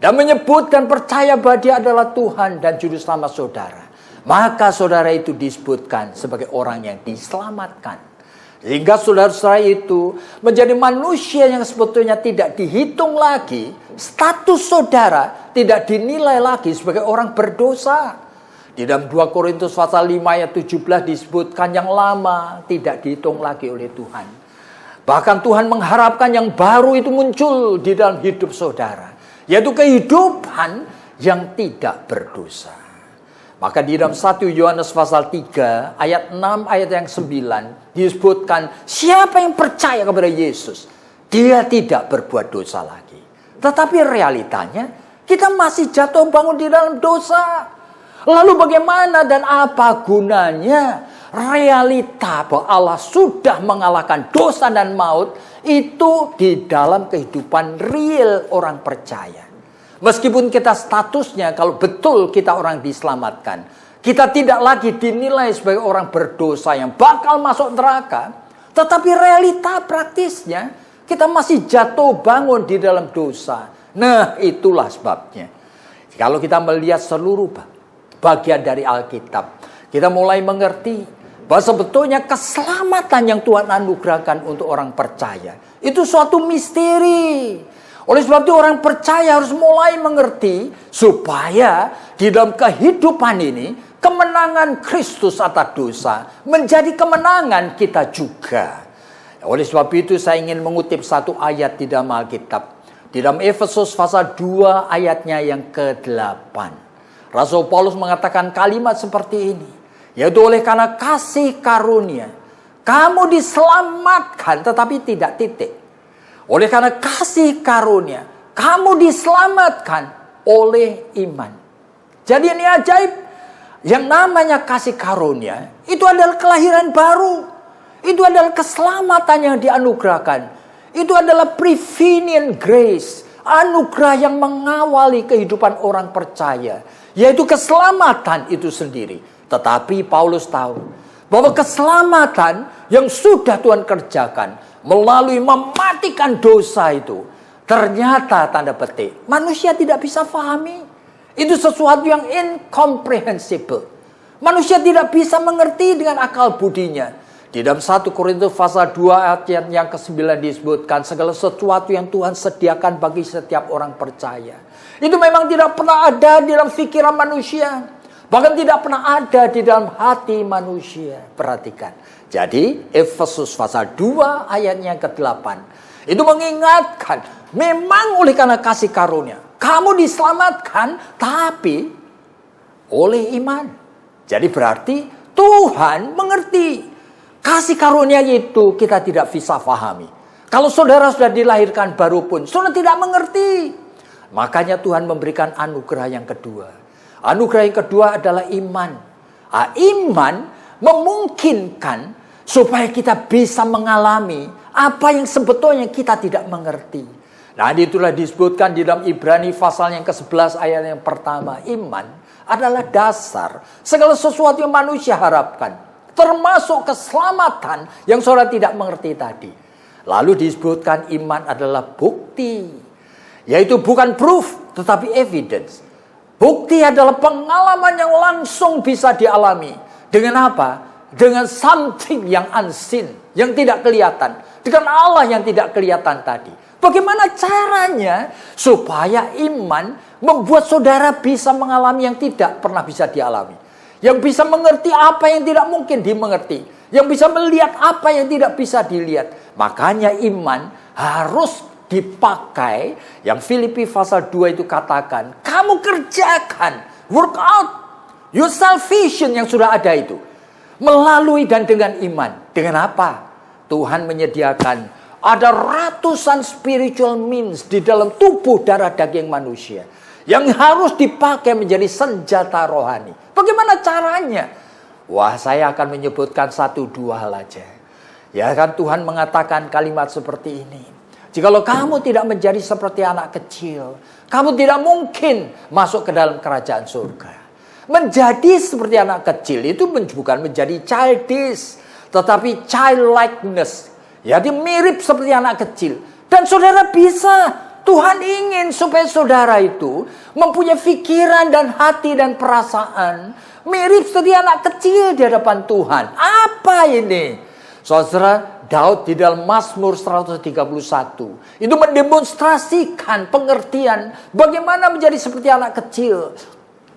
dan menyebut dan percaya bahwa Dia adalah Tuhan dan Juru Selamat saudara, maka saudara itu disebutkan sebagai orang yang diselamatkan. Sehingga saudara-saudara itu menjadi manusia yang sebetulnya tidak dihitung lagi. Status saudara tidak dinilai lagi sebagai orang berdosa. Di dalam 2 Korintus pasal 5 ayat 17 disebutkan yang lama tidak dihitung lagi oleh Tuhan. Bahkan Tuhan mengharapkan yang baru itu muncul di dalam hidup saudara, yaitu kehidupan yang tidak berdosa. Maka di dalam 1 Yohanes pasal 3 ayat 6 ayat yang 9 disebutkan, siapa yang percaya kepada Yesus, dia tidak berbuat dosa lagi. Tetapi realitanya kita masih jatuh bangun di dalam dosa. Lalu bagaimana dan apa gunanya realita bahwa Allah sudah mengalahkan dosa dan maut itu di dalam kehidupan real orang percaya. Meskipun kita statusnya kalau betul kita orang diselamatkan, kita tidak lagi dinilai sebagai orang berdosa yang bakal masuk neraka, tetapi realita praktisnya kita masih jatuh bangun di dalam dosa. Nah, itulah sebabnya. Kalau kita melihat seluruh bagian dari Alkitab, kita mulai mengerti bahwa sebetulnya keselamatan yang Tuhan anugerahkan untuk orang percaya itu suatu misteri. Oleh sebab itu orang percaya harus mulai mengerti supaya di dalam kehidupan ini kemenangan Kristus atas dosa menjadi kemenangan kita juga. Oleh sebab itu saya ingin mengutip satu ayat di dalam Alkitab. Di dalam Efesus pasal 2 ayatnya yang ke-8. Rasul Paulus mengatakan kalimat seperti ini. Yaitu oleh karena kasih karunia kamu diselamatkan tetapi tidak titik. Oleh karena kasih karunia, kamu diselamatkan oleh iman. Jadi ini ajaib. Yang namanya kasih karunia, itu adalah kelahiran baru. Itu adalah keselamatan yang dianugerahkan. Itu adalah prevenient grace. Anugerah yang mengawali kehidupan orang percaya. Yaitu keselamatan itu sendiri. Tetapi Paulus tahu bahwa keselamatan yang sudah Tuhan kerjakan melalui mematikan dosa itu, ternyata tanda petik manusia tidak bisa pahami. Itu sesuatu yang incomprehensible. Manusia tidak bisa mengerti dengan akal budinya. Di dalam 1 Korintus pasal 2 ayat yang ke-9 disebutkan segala sesuatu yang Tuhan sediakan bagi setiap orang percaya. Itu memang tidak pernah ada di dalam pikiran manusia. Bahkan tidak pernah ada di dalam hati manusia. Perhatikan. Jadi Efesus pasal 2 ayatnya ke-8. Itu mengingatkan. Memang oleh karena kasih karunia. Kamu diselamatkan tapi oleh iman. Jadi berarti Tuhan mengerti. Kasih karunia itu kita tidak bisa pahami. Kalau saudara sudah dilahirkan baru pun saudara tidak mengerti. Makanya Tuhan memberikan anugerah yang kedua. Anugerah yang kedua adalah iman. Iman memungkinkan supaya kita bisa mengalami apa yang sebetulnya kita tidak mengerti. Nah, itulah disebutkan di dalam Ibrani pasal yang ke-11 ayat yang pertama. Iman adalah dasar segala sesuatu yang manusia harapkan. Termasuk keselamatan yang saudara tidak mengerti tadi. Lalu disebutkan iman adalah bukti. Yaitu bukan proof tetapi evidence. Bukti adalah pengalaman yang langsung bisa dialami. Dengan apa? Dengan something yang unseen, yang tidak kelihatan. Dengan Allah yang tidak kelihatan tadi. Bagaimana caranya supaya iman membuat saudara bisa mengalami yang tidak pernah bisa dialami. Yang bisa mengerti apa yang tidak mungkin dimengerti. Yang bisa melihat apa yang tidak bisa dilihat. Makanya iman harus dipakai. Yang Filipi pasal 2 itu katakan, kamu kerjakan, work out your salvation yang sudah ada itu. Melalui dan dengan iman. Dengan apa? Tuhan menyediakan ada ratusan spiritual means di dalam tubuh darah daging manusia. Yang harus dipakai menjadi senjata rohani. Bagaimana caranya? Wah, saya akan menyebutkan 1-2 hal aja. Ya kan Tuhan mengatakan kalimat seperti ini. Jikalau kamu tidak menjadi seperti anak kecil, kamu tidak mungkin masuk ke dalam kerajaan surga. Menjadi seperti anak kecil itu bukan menjadi childish, tetapi childlikeness. Jadi mirip seperti anak kecil. Dan saudara bisa, Tuhan ingin supaya saudara itu mempunyai pikiran dan hati dan perasaan mirip seperti anak kecil di hadapan Tuhan. Apa ini? Saudara, Daud di dalam Mazmur 131 itu mendemonstrasikan pengertian bagaimana menjadi seperti anak kecil.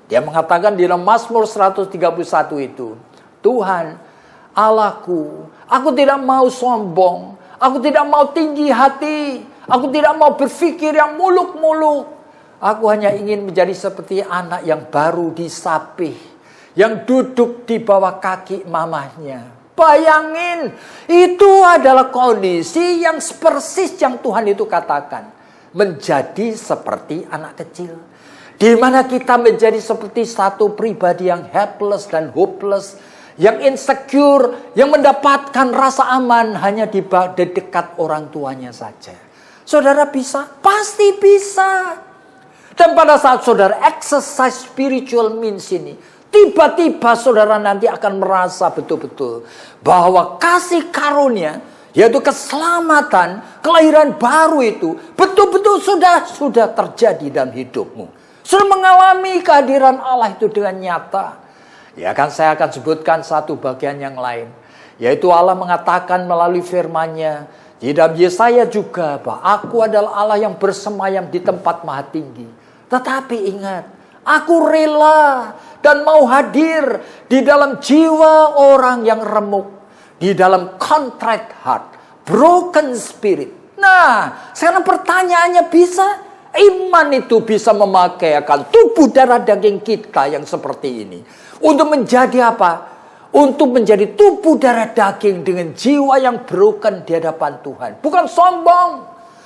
Dia mengatakan di dalam Mazmur 131 itu, Tuhan Allahku, aku tidak mau sombong, aku tidak mau tinggi hati, aku tidak mau berpikir yang muluk-muluk. Aku hanya ingin menjadi seperti anak yang baru disapih, yang duduk di bawah kaki mamahnya. Bayangin, itu adalah kondisi yang persis yang Tuhan itu katakan. Menjadi seperti anak kecil. Di mana kita menjadi seperti satu pribadi yang helpless dan hopeless. Yang insecure, yang mendapatkan rasa aman hanya di dekat orang tuanya saja. Saudara bisa? Pasti bisa. Dan pada saat saudara exercise spiritual means ini, tiba-tiba saudara nanti akan merasa betul-betul bahwa kasih karunia, yaitu keselamatan, kelahiran baru itu betul-betul sudah terjadi dalam hidupmu. Sudah mengalami kehadiran Allah itu dengan nyata. Ya kan, saya akan sebutkan satu bagian yang lain. Yaitu Allah mengatakan melalui firman-Nya di dalam Yesaya juga bahwa aku adalah Allah yang bersemayam di tempat maha tinggi. Tetapi ingat, aku rela dan mau hadir di dalam jiwa orang yang remuk. Di dalam contrite heart, broken spirit. Nah, sekarang pertanyaannya bisa? Iman itu bisa memakai akan tubuh darah daging kita yang seperti ini. Untuk menjadi apa? Untuk menjadi tubuh darah daging dengan jiwa yang broken di hadapan Tuhan. Bukan sombong.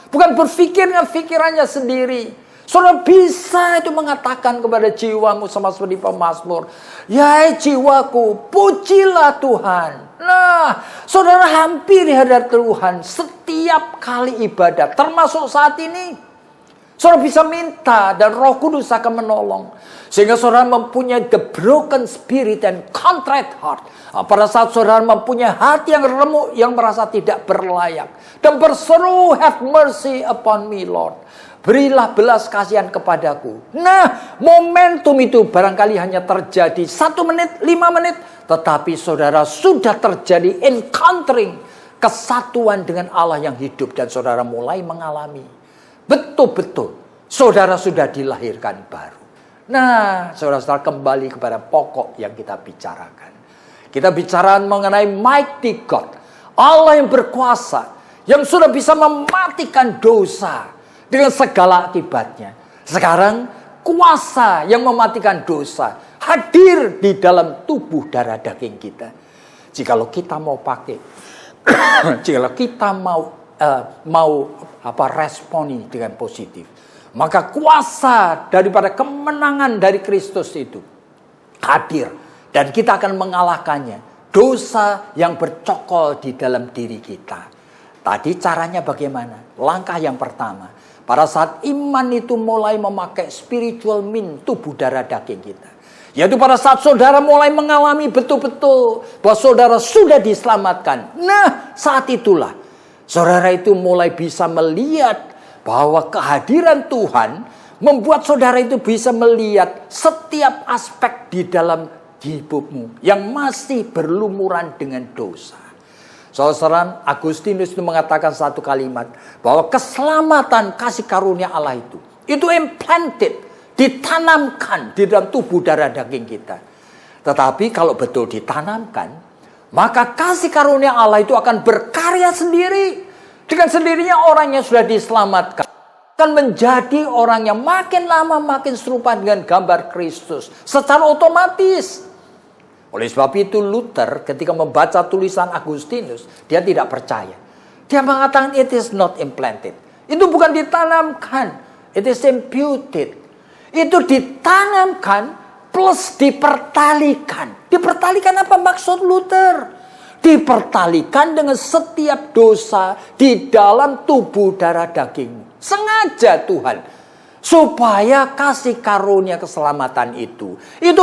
Bukan berpikir dengan pikirannya sendiri. Saudara bisa itu mengatakan kepada jiwamu sama seperti pemazmur. Ya jiwaku, pujilah Tuhan. Nah, saudara hampir di hadapan Tuhan setiap kali ibadat. Termasuk saat ini. Saudara bisa minta dan Roh Kudus akan menolong. Sehingga saudara mempunyai the broken spirit and contrite heart. Pada saat saudara mempunyai hati yang remuk, yang merasa tidak berlayak. Dan berseru, have mercy upon me Lord. Berilah belas kasihan kepadaku. Nah, momentum itu barangkali hanya terjadi 1 menit, 5 menit. Tetapi saudara sudah terjadi encountering, kesatuan dengan Allah yang hidup. Dan saudara mulai mengalami. Betul-betul, saudara sudah dilahirkan baru. Nah, saudara-saudara kembali kepada pokok yang kita bicarakan. Kita bicara mengenai mighty God. Allah yang berkuasa. Yang sudah bisa mematikan dosa dengan segala akibatnya. Sekarang, kuasa yang mematikan dosa hadir di dalam tubuh darah daging kita. Jikalau kita mau pakai, jikalau kita mau responi dengan positif, maka kuasa daripada kemenangan dari Kristus itu hadir dan kita akan mengalahkannya. Dosa yang bercokol di dalam diri kita. Tadi caranya bagaimana? Langkah yang pertama, pada saat iman itu mulai memakai spiritual mean tubuh darah daging kita, yaitu pada saat saudara mulai mengalami betul-betul bahwa saudara sudah diselamatkan. Nah, saat itulah saudara itu mulai bisa melihat bahwa kehadiran Tuhan membuat saudara itu bisa melihat setiap aspek di dalam di hidupmu yang masih berlumuran dengan dosa. Saudara, Agustinus itu mengatakan satu kalimat bahwa keselamatan kasih karunia Allah itu implanted, ditanamkan di dalam tubuh darah daging kita. Tetapi kalau betul ditanamkan, maka kasih karunia Allah itu akan berkarya sendiri. Dengan sendirinya orang yang sudah diselamatkan akan menjadi orang yang makin lama makin serupa dengan gambar Kristus secara otomatis. Oleh sebab itu Luther ketika membaca tulisan Agustinus, dia tidak percaya. Dia mengatakan it is not implanted. Itu bukan ditanamkan, it is imputed. Itu ditanamkan plus dipertalikan. Dipertalikan apa maksud Luther? Dipertalikan dengan setiap dosa di dalam tubuh darah dagingmu. Sengaja Tuhan, supaya kasih karunia keselamatan itu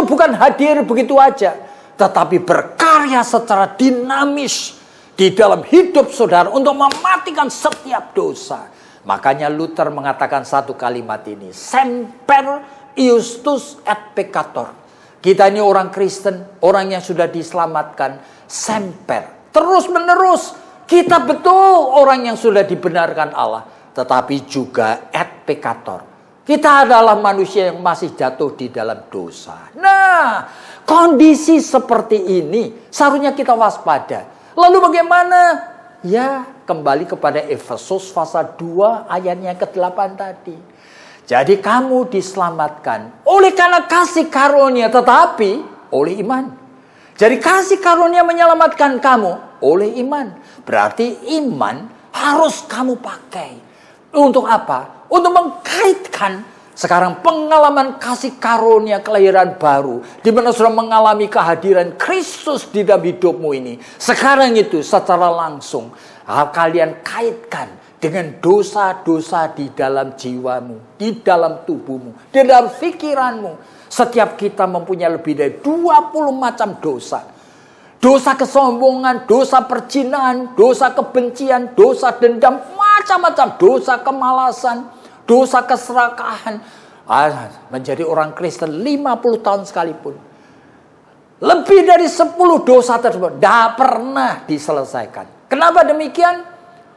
bukan hadir begitu aja, tetapi berkarya secara dinamis di dalam hidup saudara untuk mematikan setiap dosa. Makanya Luther mengatakan satu kalimat ini, semper iustus et peccator. Kita ini orang Kristen, orang yang sudah diselamatkan, semper, terus menerus. Kita betul orang yang sudah dibenarkan Allah, tetapi juga et peccator. Kita adalah manusia yang masih jatuh di dalam dosa. Nah, kondisi seperti ini seharusnya kita waspada. Lalu bagaimana? Ya, kembali kepada Efesus pasal 2 ayatnya ke-8 tadi. Jadi kamu diselamatkan oleh karena kasih karunia, tetapi oleh iman. Jadi kasih karunia menyelamatkan kamu oleh iman. Berarti iman harus kamu pakai. Untuk apa? Untuk mengkaitkan sekarang pengalaman kasih karunia kelahiran baru, di mana sudah mengalami kehadiran Kristus di dalam hidupmu ini. Sekarang itu secara langsung kalian kaitkan dengan dosa-dosa di dalam jiwamu, di dalam tubuhmu, di dalam pikiranmu. Setiap kita mempunyai lebih dari 20 macam dosa. Dosa kesombongan, dosa perzinahan, dosa kebencian, dosa dendam, macam-macam dosa kemalasan, dosa keserakahan. Menjadi orang Kristen 50 tahun sekalipun, lebih dari 10 dosa tersebut tidak pernah diselesaikan. Kenapa demikian?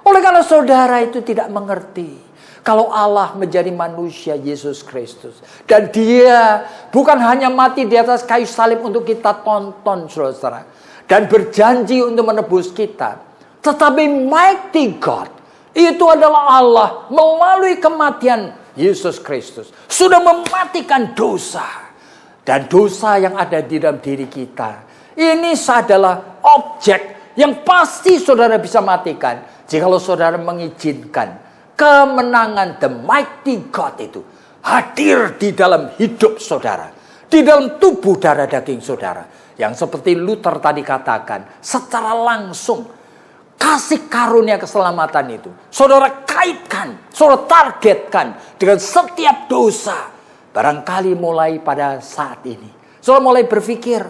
Oleh karena saudara itu tidak mengerti kalau Allah menjadi manusia Yesus Kristus. Dan dia bukan hanya mati di atas kayu salib untuk kita tonton saudara, dan berjanji untuk menebus kita. Tetapi mighty God, itu adalah Allah melalui kematian Yesus Kristus sudah mematikan dosa. Dan dosa yang ada di dalam diri kita, ini adalah objek yang pasti saudara bisa matikan jikalau saudara mengizinkan kemenangan the mighty God itu hadir di dalam hidup saudara, di dalam tubuh darah daging saudara. Yang seperti Luther tadi katakan, secara langsung kasih karunia keselamatan itu saudara kaitkan, saudara targetkan dengan setiap dosa. Barangkali mulai pada saat ini saudara mulai berpikir,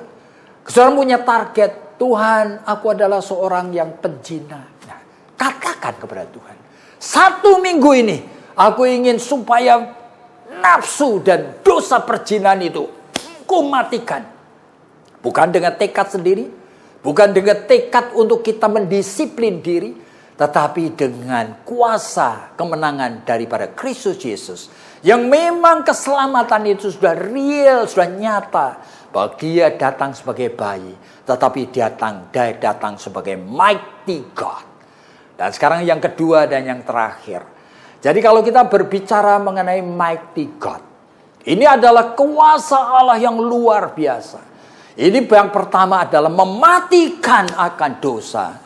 saudara punya target, Tuhan, aku adalah seorang yang penzina. Nah, katakan kepada Tuhan, 1 minggu ini aku ingin supaya nafsu dan dosa perzinahan itu ku matikan. Bukan dengan tekad sendiri, bukan dengan tekad untuk kita mendisiplin diri, tetapi dengan kuasa kemenangan daripada Kristus Yesus. Yang memang keselamatan itu sudah real, sudah nyata. Bahwa dia datang sebagai bayi, tetapi dia datang sebagai mighty God. Dan sekarang yang kedua dan yang terakhir. Jadi kalau kita berbicara mengenai mighty God, ini adalah kuasa Allah yang luar biasa. Ini yang pertama adalah mematikan akan dosa.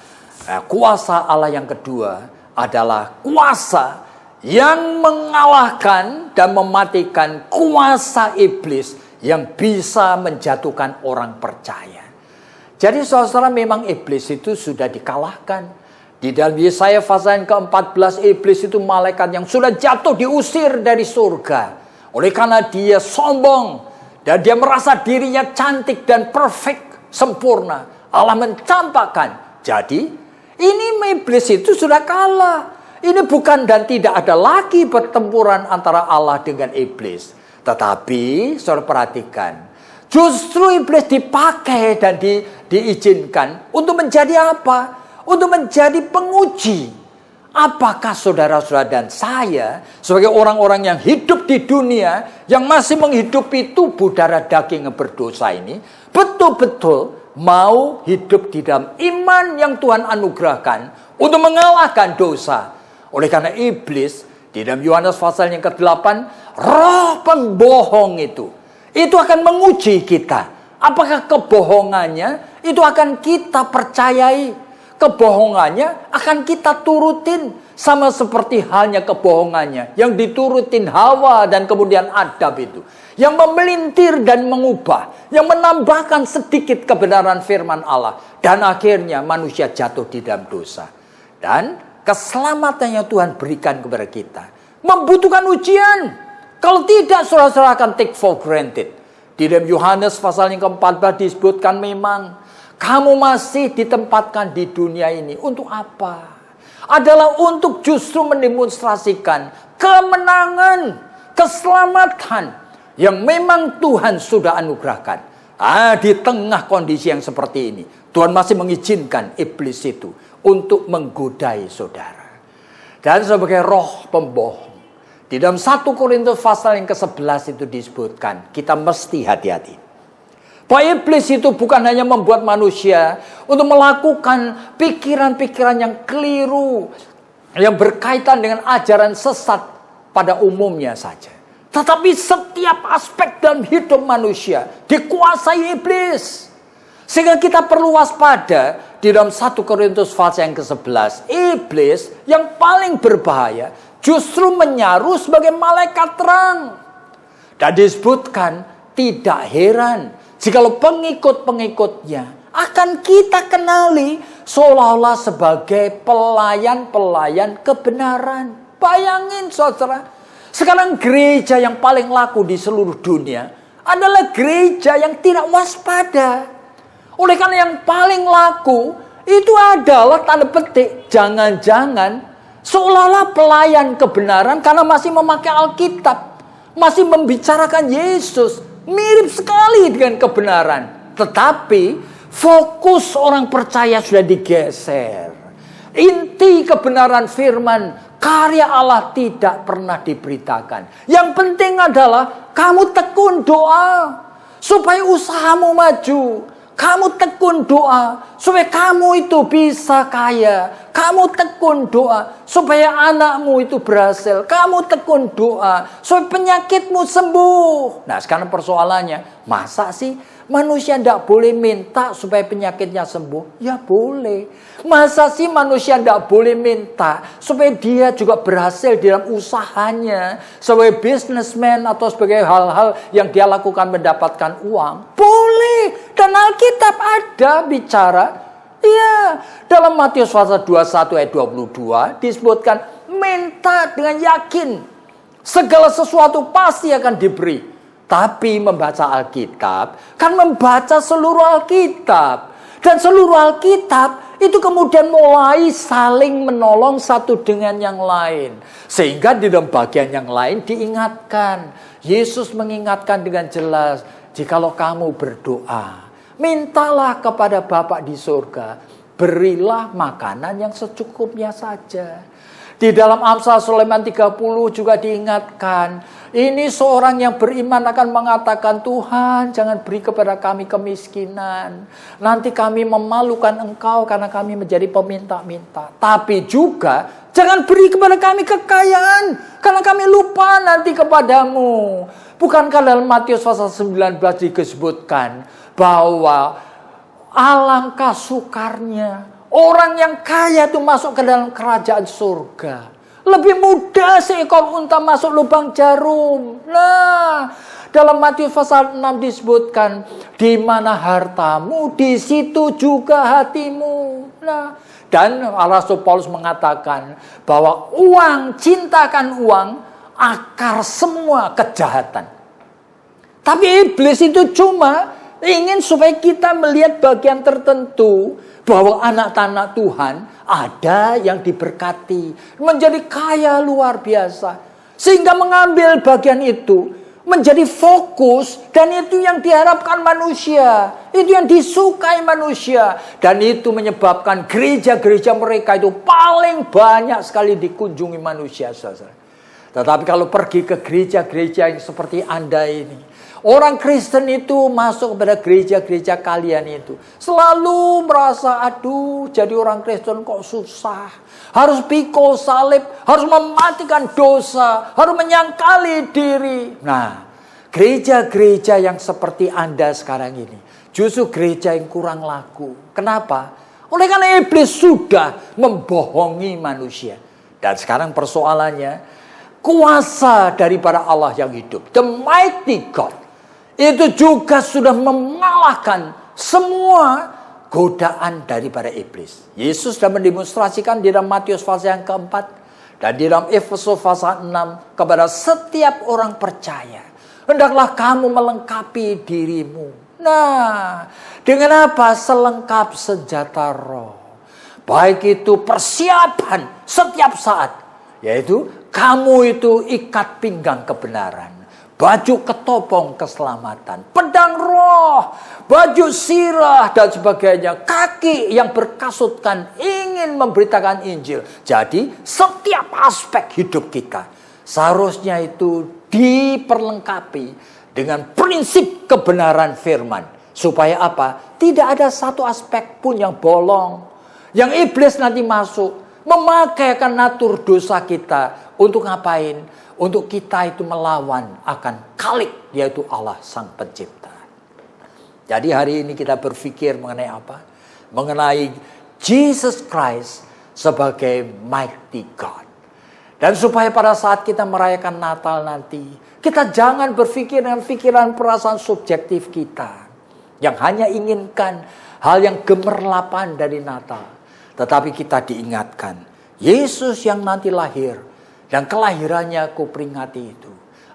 Kuasa Allah yang kedua adalah kuasa yang mengalahkan dan mematikan kuasa iblis yang bisa menjatuhkan orang percaya. Jadi saudara, memang iblis itu sudah dikalahkan. Di dalam Yesaya pasal yang ke-14, iblis itu malaikat yang sudah jatuh, diusir dari surga. Oleh karena dia sombong dan dia merasa dirinya cantik dan perfect, sempurna, Allah mencampakkan. Jadi ini iblis itu sudah kalah. Ini bukan dan tidak ada lagi pertempuran antara Allah dengan iblis. Tetapi saudara perhatikan, Justru iblis dipakai dan diizinkan untuk menjadi apa? Untuk menjadi penguji. Apakah saudara-saudara dan saya sebagai orang-orang yang hidup di dunia, yang masih menghidupi tubuh darah daging yang berdosa ini, betul-betul mau hidup di dalam iman yang Tuhan anugerahkan untuk mengalahkan dosa. Oleh karena iblis, di dalam Yohanes pasal yang ke-8, roh pembohong itu akan menguji kita. Apakah kebohongannya itu akan kita percayai? Kebohongannya akan kita turutin, sama seperti halnya kebohongannya yang diturutin Hawa dan kemudian Adam itu, yang memelintir dan mengubah, yang menambahkan sedikit kebenaran firman Allah, dan akhirnya manusia jatuh di dalam dosa. Dan keselamatan yang Tuhan berikan kepada kita membutuhkan ujian. Kalau tidak, saudara-saudara akan take for granted. Di dalam Yohanes pasal yang ke-14 disebutkan memang kamu masih ditempatkan di dunia ini untuk apa? Adalah untuk justru mendemonstrasikan kemenangan, keselamatan yang memang Tuhan sudah anugerahkan. Di tengah kondisi yang seperti ini, Tuhan masih mengizinkan iblis itu untuk menggodai saudara. Dan sebagai roh pembohong, di dalam 1 Korintus pasal yang ke-11 itu disebutkan, kita mesti hati-hati. Bahwa iblis itu bukan hanya membuat manusia untuk melakukan pikiran-pikiran yang keliru, yang berkaitan dengan ajaran sesat pada umumnya saja. Tetapi setiap aspek dalam hidup manusia dikuasai iblis. Sehingga kita perlu waspada di dalam 1 Korintus pasal yang ke-11. Iblis yang paling berbahaya justru menyaru sebagai malaikat terang. Dan disebutkan tidak heran jikalau pengikut-pengikutnya akan kita kenali seolah-olah sebagai pelayan-pelayan kebenaran. Bayangin saudara, sekarang gereja yang paling laku di seluruh dunia adalah gereja yang tidak waspada. Oleh karena yang paling laku itu adalah tanda petik, jangan-jangan seolah-olah pelayan kebenaran karena masih memakai Alkitab, masih membicarakan Yesus. Mirip sekali dengan kebenaran. Tetapi fokus orang percaya sudah digeser. Inti kebenaran firman, karya Allah tidak pernah diberitakan. Yang penting adalah kamu tekun doa supaya usahamu maju. Kamu tekun doa supaya kamu itu bisa kaya. Kamu tekun doa supaya anakmu itu berhasil. Kamu tekun doa supaya penyakitmu sembuh. Nah, sekarang persoalannya, masa sih manusia tidak boleh minta supaya penyakitnya sembuh? Ya boleh. Masa sih manusia tidak boleh minta supaya dia juga berhasil dalam usahanya, sebagai businessman atau sebagai hal-hal yang dia lakukan mendapatkan uang? Boleh. Dan Alkitab ada bicara. Ya, dalam Matius pasal 21 ayat 22 disebutkan, minta dengan yakin, segala sesuatu pasti akan diberi. Tapi membaca Alkitab kan membaca seluruh Alkitab. Dan seluruh Alkitab itu kemudian mulai saling menolong satu dengan yang lain. Sehingga di dalam bagian yang lain diingatkan. Yesus mengingatkan dengan jelas, jikalau kamu berdoa, mintalah kepada Bapa di surga, berilah makanan yang secukupnya saja. Di dalam Amsal Sulaiman 30 juga diingatkan, ini seorang yang beriman akan mengatakan, Tuhan jangan beri kepada kami kemiskinan. Nanti kami memalukan Engkau karena kami menjadi peminta-minta. Tapi juga jangan beri kepada kami kekayaan karena kami lupa nanti kepadamu. Bukankah dalam Matius pasal 19 disebutkan bahwa alangkah sukarnya orang yang kaya itu masuk ke dalam kerajaan surga. Lebih mudah seekor unta masuk lubang jarum. Nah, dalam Matius pasal 6 disebutkan, di mana hartamu, di situ juga hatimu. Nah, dan Rasul Paulus mengatakan bahwa uang, cintakan uang, akar semua kejahatan. Tapi iblis itu cuma ingin supaya kita melihat bagian tertentu bahwa anak-anak Tuhan ada yang diberkati, menjadi kaya luar biasa, sehingga mengambil bagian itu menjadi fokus, dan itu yang diharapkan manusia, itu yang disukai manusia, dan itu menyebabkan gereja-gereja mereka itu paling banyak sekali dikunjungi manusia, saudara. Tetapi kalau pergi ke gereja-gereja yang seperti Anda ini, orang Kristen itu masuk kepada gereja-gereja kalian itu selalu merasa, aduh, jadi orang Kristen kok susah. Harus pikul salib, harus mematikan dosa, harus menyangkali diri. Nah, gereja-gereja yang seperti Anda sekarang ini justru gereja yang kurang laku. Kenapa? Oleh karena iblis sudah membohongi manusia. Dan sekarang persoalannya, kuasa daripada Allah yang hidup, the mighty God, itu juga sudah mengalahkan semua godaan daripada iblis. Yesus sudah mendemonstrasikan di dalam Matius pasal yang keempat dan di dalam Efesus pasal 6 kepada setiap orang percaya, hendaklah kamu melengkapi dirimu. Nah, dengan apa? Selengkap senjata roh. Baik itu persiapan setiap saat, yaitu kamu itu ikat pinggang kebenaran, baju ketopong keselamatan, pedang roh, baju sirah dan sebagainya, kaki yang berkasutkan ingin memberitakan Injil. Jadi setiap aspek hidup kita seharusnya itu diperlengkapi dengan prinsip kebenaran firman. Supaya apa? Tidak ada satu aspek pun yang bolong, yang iblis nanti masuk memakai akan natur dosa kita. Untuk ngapain? Untuk kita itu melawan akan Khalik, yaitu Allah Sang Pencipta. Jadi hari ini kita berpikir mengenai apa? Mengenai Jesus Christ sebagai mighty God. Dan supaya pada saat kita merayakan Natal nanti, kita jangan berpikir dengan pikiran perasaan subjektif kita, yang hanya inginkan hal yang gemerlapan dari Natal. Tetapi kita diingatkan, Yesus yang nanti lahir, dan kelahirannya aku peringati itu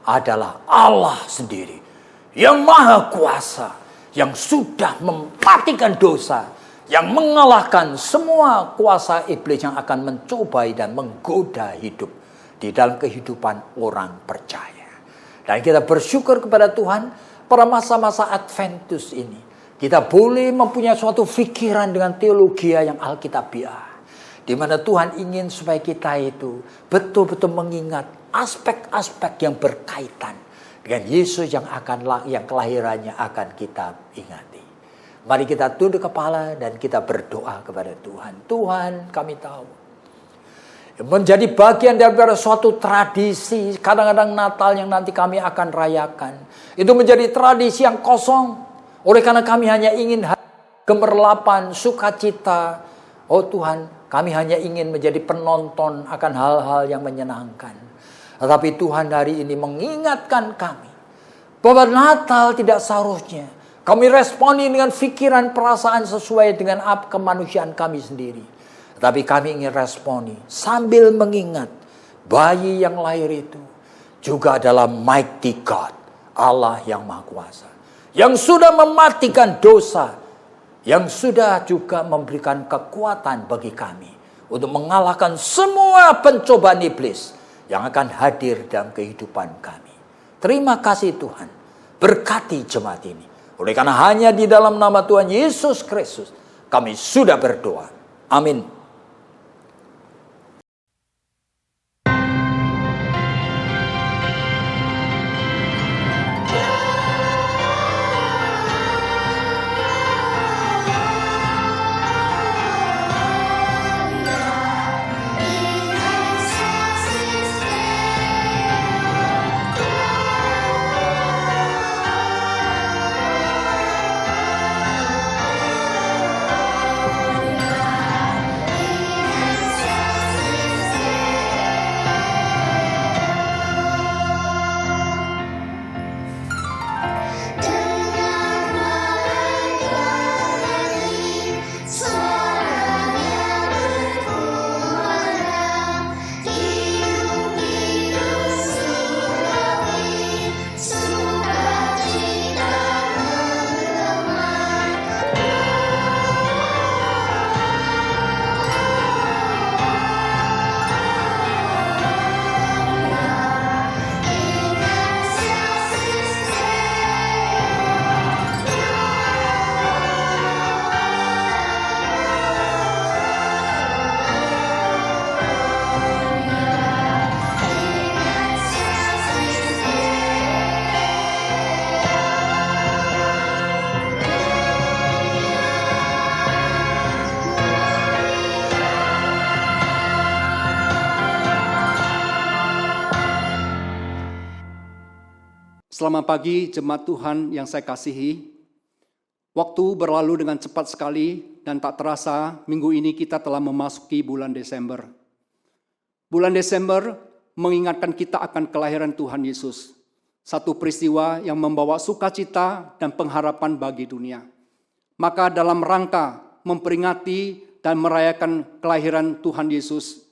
adalah Allah sendiri yang maha kuasa, yang sudah mematikan dosa, yang mengalahkan semua kuasa iblis yang akan mencobai dan menggoda hidup di dalam kehidupan orang percaya. Dan kita bersyukur kepada Tuhan pada masa-masa Adventus ini, kita boleh mempunyai suatu pikiran dengan teologi yang alkitabiah, di mana Tuhan ingin supaya kita itu betul-betul mengingat aspek-aspek yang berkaitan dengan Yesus yang kelahirannya akan kita ingati. Mari kita tunduk kepala dan kita berdoa kepada Tuhan. Tuhan, kami tahu menjadi bagian daripada suatu tradisi, kadang-kadang Natal yang nanti kami akan rayakan, itu menjadi tradisi yang kosong. Oleh karena kami hanya ingin gemerlapan, sukacita. Oh Tuhan, kami hanya ingin menjadi penonton akan hal-hal yang menyenangkan. Tetapi Tuhan hari ini mengingatkan kami bahwa Natal tidak seharusnya kami responi dengan pikiran perasaan sesuai dengan kemanusiaan kami sendiri. Tetapi kami ingin responi sambil mengingat bayi yang lahir itu juga adalah mighty God, Allah yang Maha Kuasa, yang sudah mematikan dosa, yang sudah juga memberikan kekuatan bagi kami untuk mengalahkan semua pencobaan iblis yang akan hadir dalam kehidupan kami. Terima kasih Tuhan, berkati jemaat ini. Oleh karena hanya di dalam nama Tuhan Yesus Kristus kami sudah berdoa. Amin. Selamat pagi jemaat Tuhan yang saya kasihi. Waktu berlalu dengan cepat sekali dan tak terasa minggu ini kita telah memasuki bulan Desember. Bulan Desember mengingatkan kita akan kelahiran Tuhan Yesus. Satu peristiwa yang membawa sukacita dan pengharapan bagi dunia. Maka dalam rangka memperingati dan merayakan kelahiran Tuhan Yesus,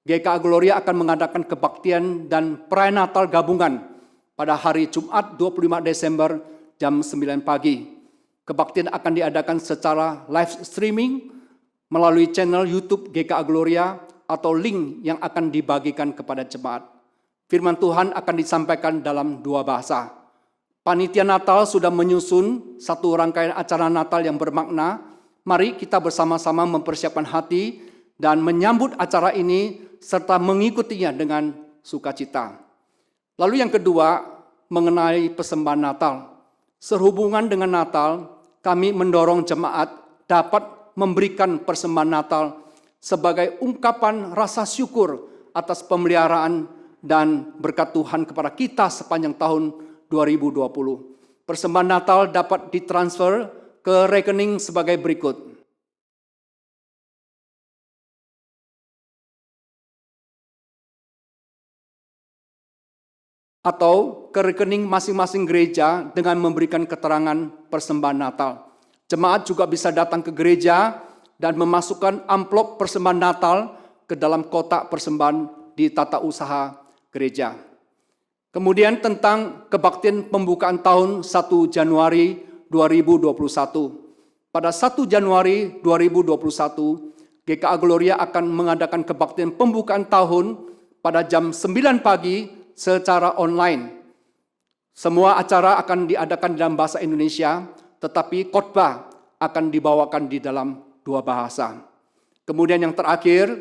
GKA Gloria akan mengadakan kebaktian dan perayaan Natal gabungan pada hari Jumat 25 Desember jam 9 pagi. Kebaktian akan diadakan secara live streaming melalui channel YouTube GKA Gloria atau link yang akan dibagikan kepada jemaat. Firman Tuhan akan disampaikan dalam 2 bahasa. Panitia Natal sudah menyusun satu rangkaian acara Natal yang bermakna. Mari kita bersama-sama mempersiapkan hati dan menyambut acara ini serta mengikutinya dengan sukacita. Lalu yang kedua, mengenai persembahan Natal. Sehubungan dengan Natal, kami mendorong jemaat dapat memberikan persembahan Natal sebagai ungkapan rasa syukur atas pemeliharaan dan berkat Tuhan kepada kita sepanjang tahun 2020. Persembahan Natal dapat ditransfer ke rekening sebagai berikut. Atau ke rekening masing-masing gereja dengan memberikan keterangan persembahan Natal. Jemaat juga bisa datang ke gereja dan memasukkan amplop persembahan Natal ke dalam kotak persembahan di tata usaha gereja. Kemudian tentang kebaktian pembukaan tahun 1 Januari 2021. Pada 1 Januari 2021, GKA Gloria akan mengadakan kebaktian pembukaan tahun pada jam 9 pagi secara online. Semua acara akan diadakan dalam bahasa Indonesia, tetapi khotbah akan dibawakan di dalam 2 bahasa. Kemudian yang terakhir,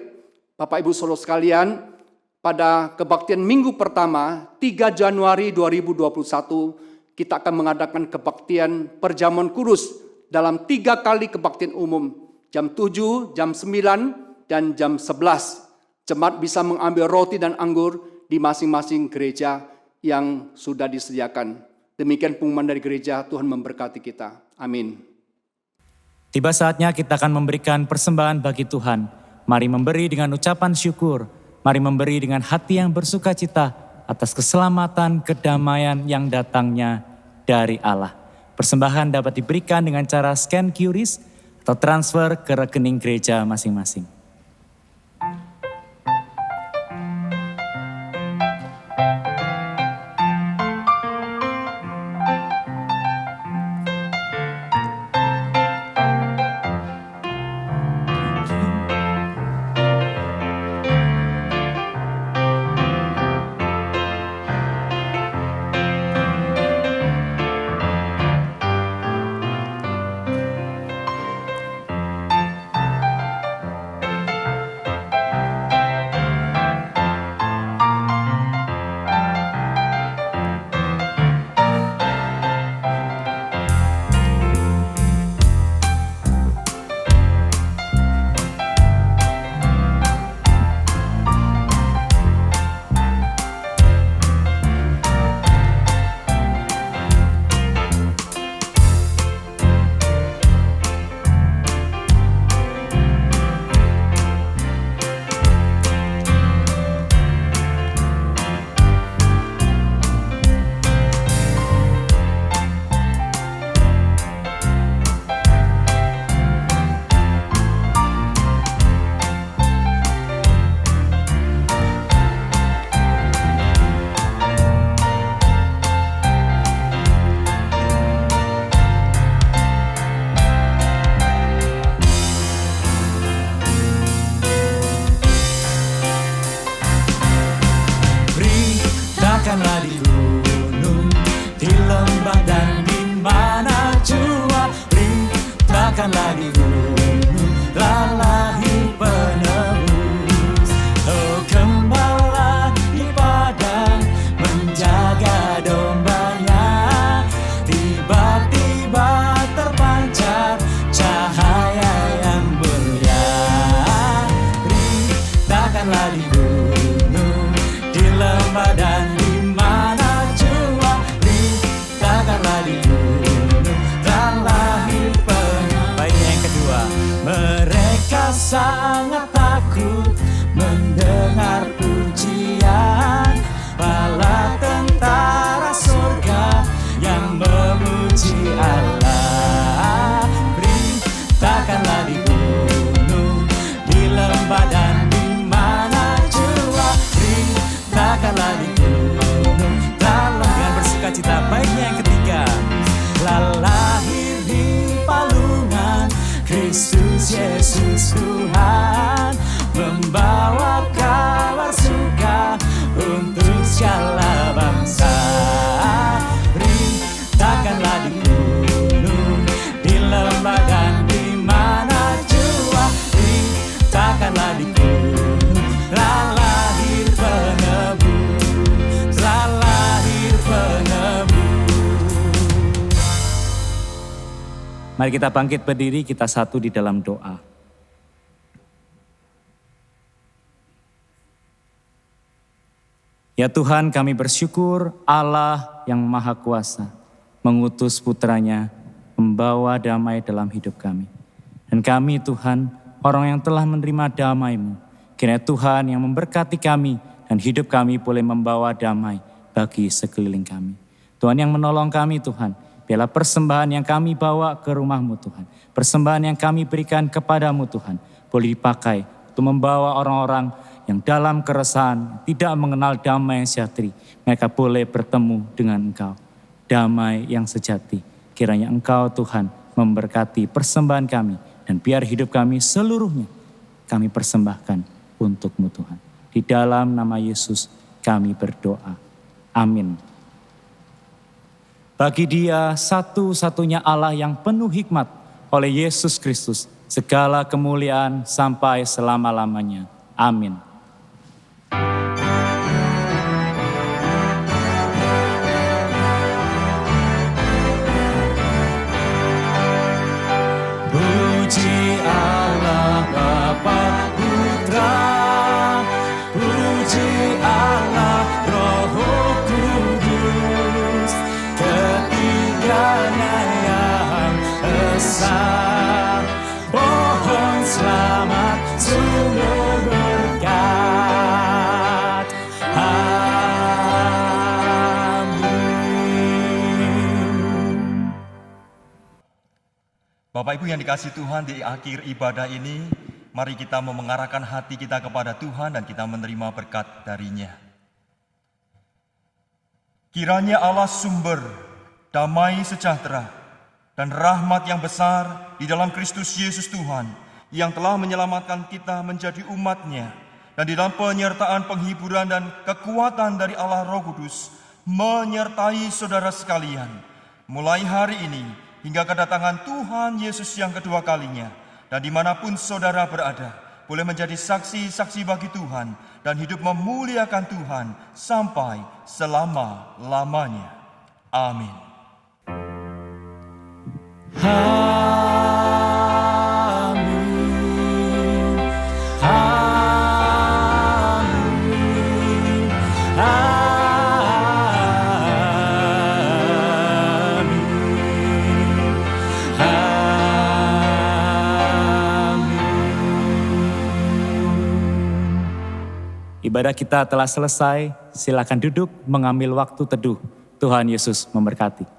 Bapak Ibu Saudara sekalian, pada kebaktian minggu pertama, 3 Januari 2021, kita akan mengadakan kebaktian perjamuan kudus dalam 3 kali kebaktian umum, jam 7, jam 9, dan jam 11. Jemaat bisa mengambil roti dan anggur di masing-masing gereja yang sudah disediakan. Demikian pengumuman dari gereja, Tuhan memberkati kita. Amin. Tiba saatnya kita akan memberikan persembahan bagi Tuhan. Mari memberi dengan ucapan syukur. Mari memberi dengan hati yang bersukacita atas keselamatan, kedamaian yang datangnya dari Allah. Persembahan dapat diberikan dengan cara scan QRIS atau transfer ke rekening gereja masing-masing. sangat takut mendengar pujian bala tentara surga yang memuji Allah. Beritakanlah di gunung, di lembah dan di mana jua. Beritakanlah di gunung, dalam dengan bersukacita. Baiknya yang ketiga, lahir di palungan Kristus Yesus Tuhan, membawa kabar suka untuk segala bangsa. Beritakanlah di gunung, di lembah dan di mana jua. Beritakanlah di gunung, telah lahir penebus, telah lahir penebus. Mari kita bangkit berdiri, kita satu di dalam doa. Ya Tuhan, kami bersyukur Allah yang Maha Kuasa mengutus putranya membawa damai dalam hidup kami. Dan kami Tuhan, orang yang telah menerima damai-Mu. Kiranya Tuhan yang memberkati kami dan hidup kami boleh membawa damai bagi sekeliling kami. Tuhan yang menolong kami Tuhan, biarlah persembahan yang kami bawa ke rumah-Mu Tuhan, persembahan yang kami berikan kepadamu Tuhan, boleh dipakai untuk membawa orang-orang yang dalam keresahan, tidak mengenal damai yang sejahtera, mereka boleh bertemu dengan Engkau, damai yang sejati. Kiranya Engkau Tuhan memberkati persembahan kami, dan biar hidup kami seluruhnya kami persembahkan untuk-Mu Tuhan. Di dalam nama Yesus kami berdoa. Amin. Bagi Dia satu-satunya Allah yang penuh hikmat, oleh Yesus Kristus, segala kemuliaan sampai selama-lamanya. Amin. Puji Allah Bapa Putra, puji Allah Roh Kudus, ketiganya yang esa. Pohon selamat sumber berkat. Amin. Bapak Ibu yang dikasihi Tuhan, di akhir ibadah ini, mari kita mau mengarahkan hati kita kepada Tuhan dan kita menerima berkat darinya. Kiranya Allah sumber damai sejahtera dan rahmat yang besar di dalam Kristus Yesus Tuhan, yang telah menyelamatkan kita menjadi umat-Nya, dan di dalam penyertaan penghiburan dan kekuatan dari Allah Roh Kudus, menyertai saudara sekalian, mulai hari ini hingga kedatangan Tuhan Yesus yang kedua kalinya. Dan dimanapun saudara berada, boleh menjadi saksi-saksi bagi Tuhan dan hidup memuliakan Tuhan sampai selama-lamanya. Amin. Amin. Amin. Ibadah kita telah selesai, silakan duduk mengambil waktu teduh. Tuhan Yesus memberkati.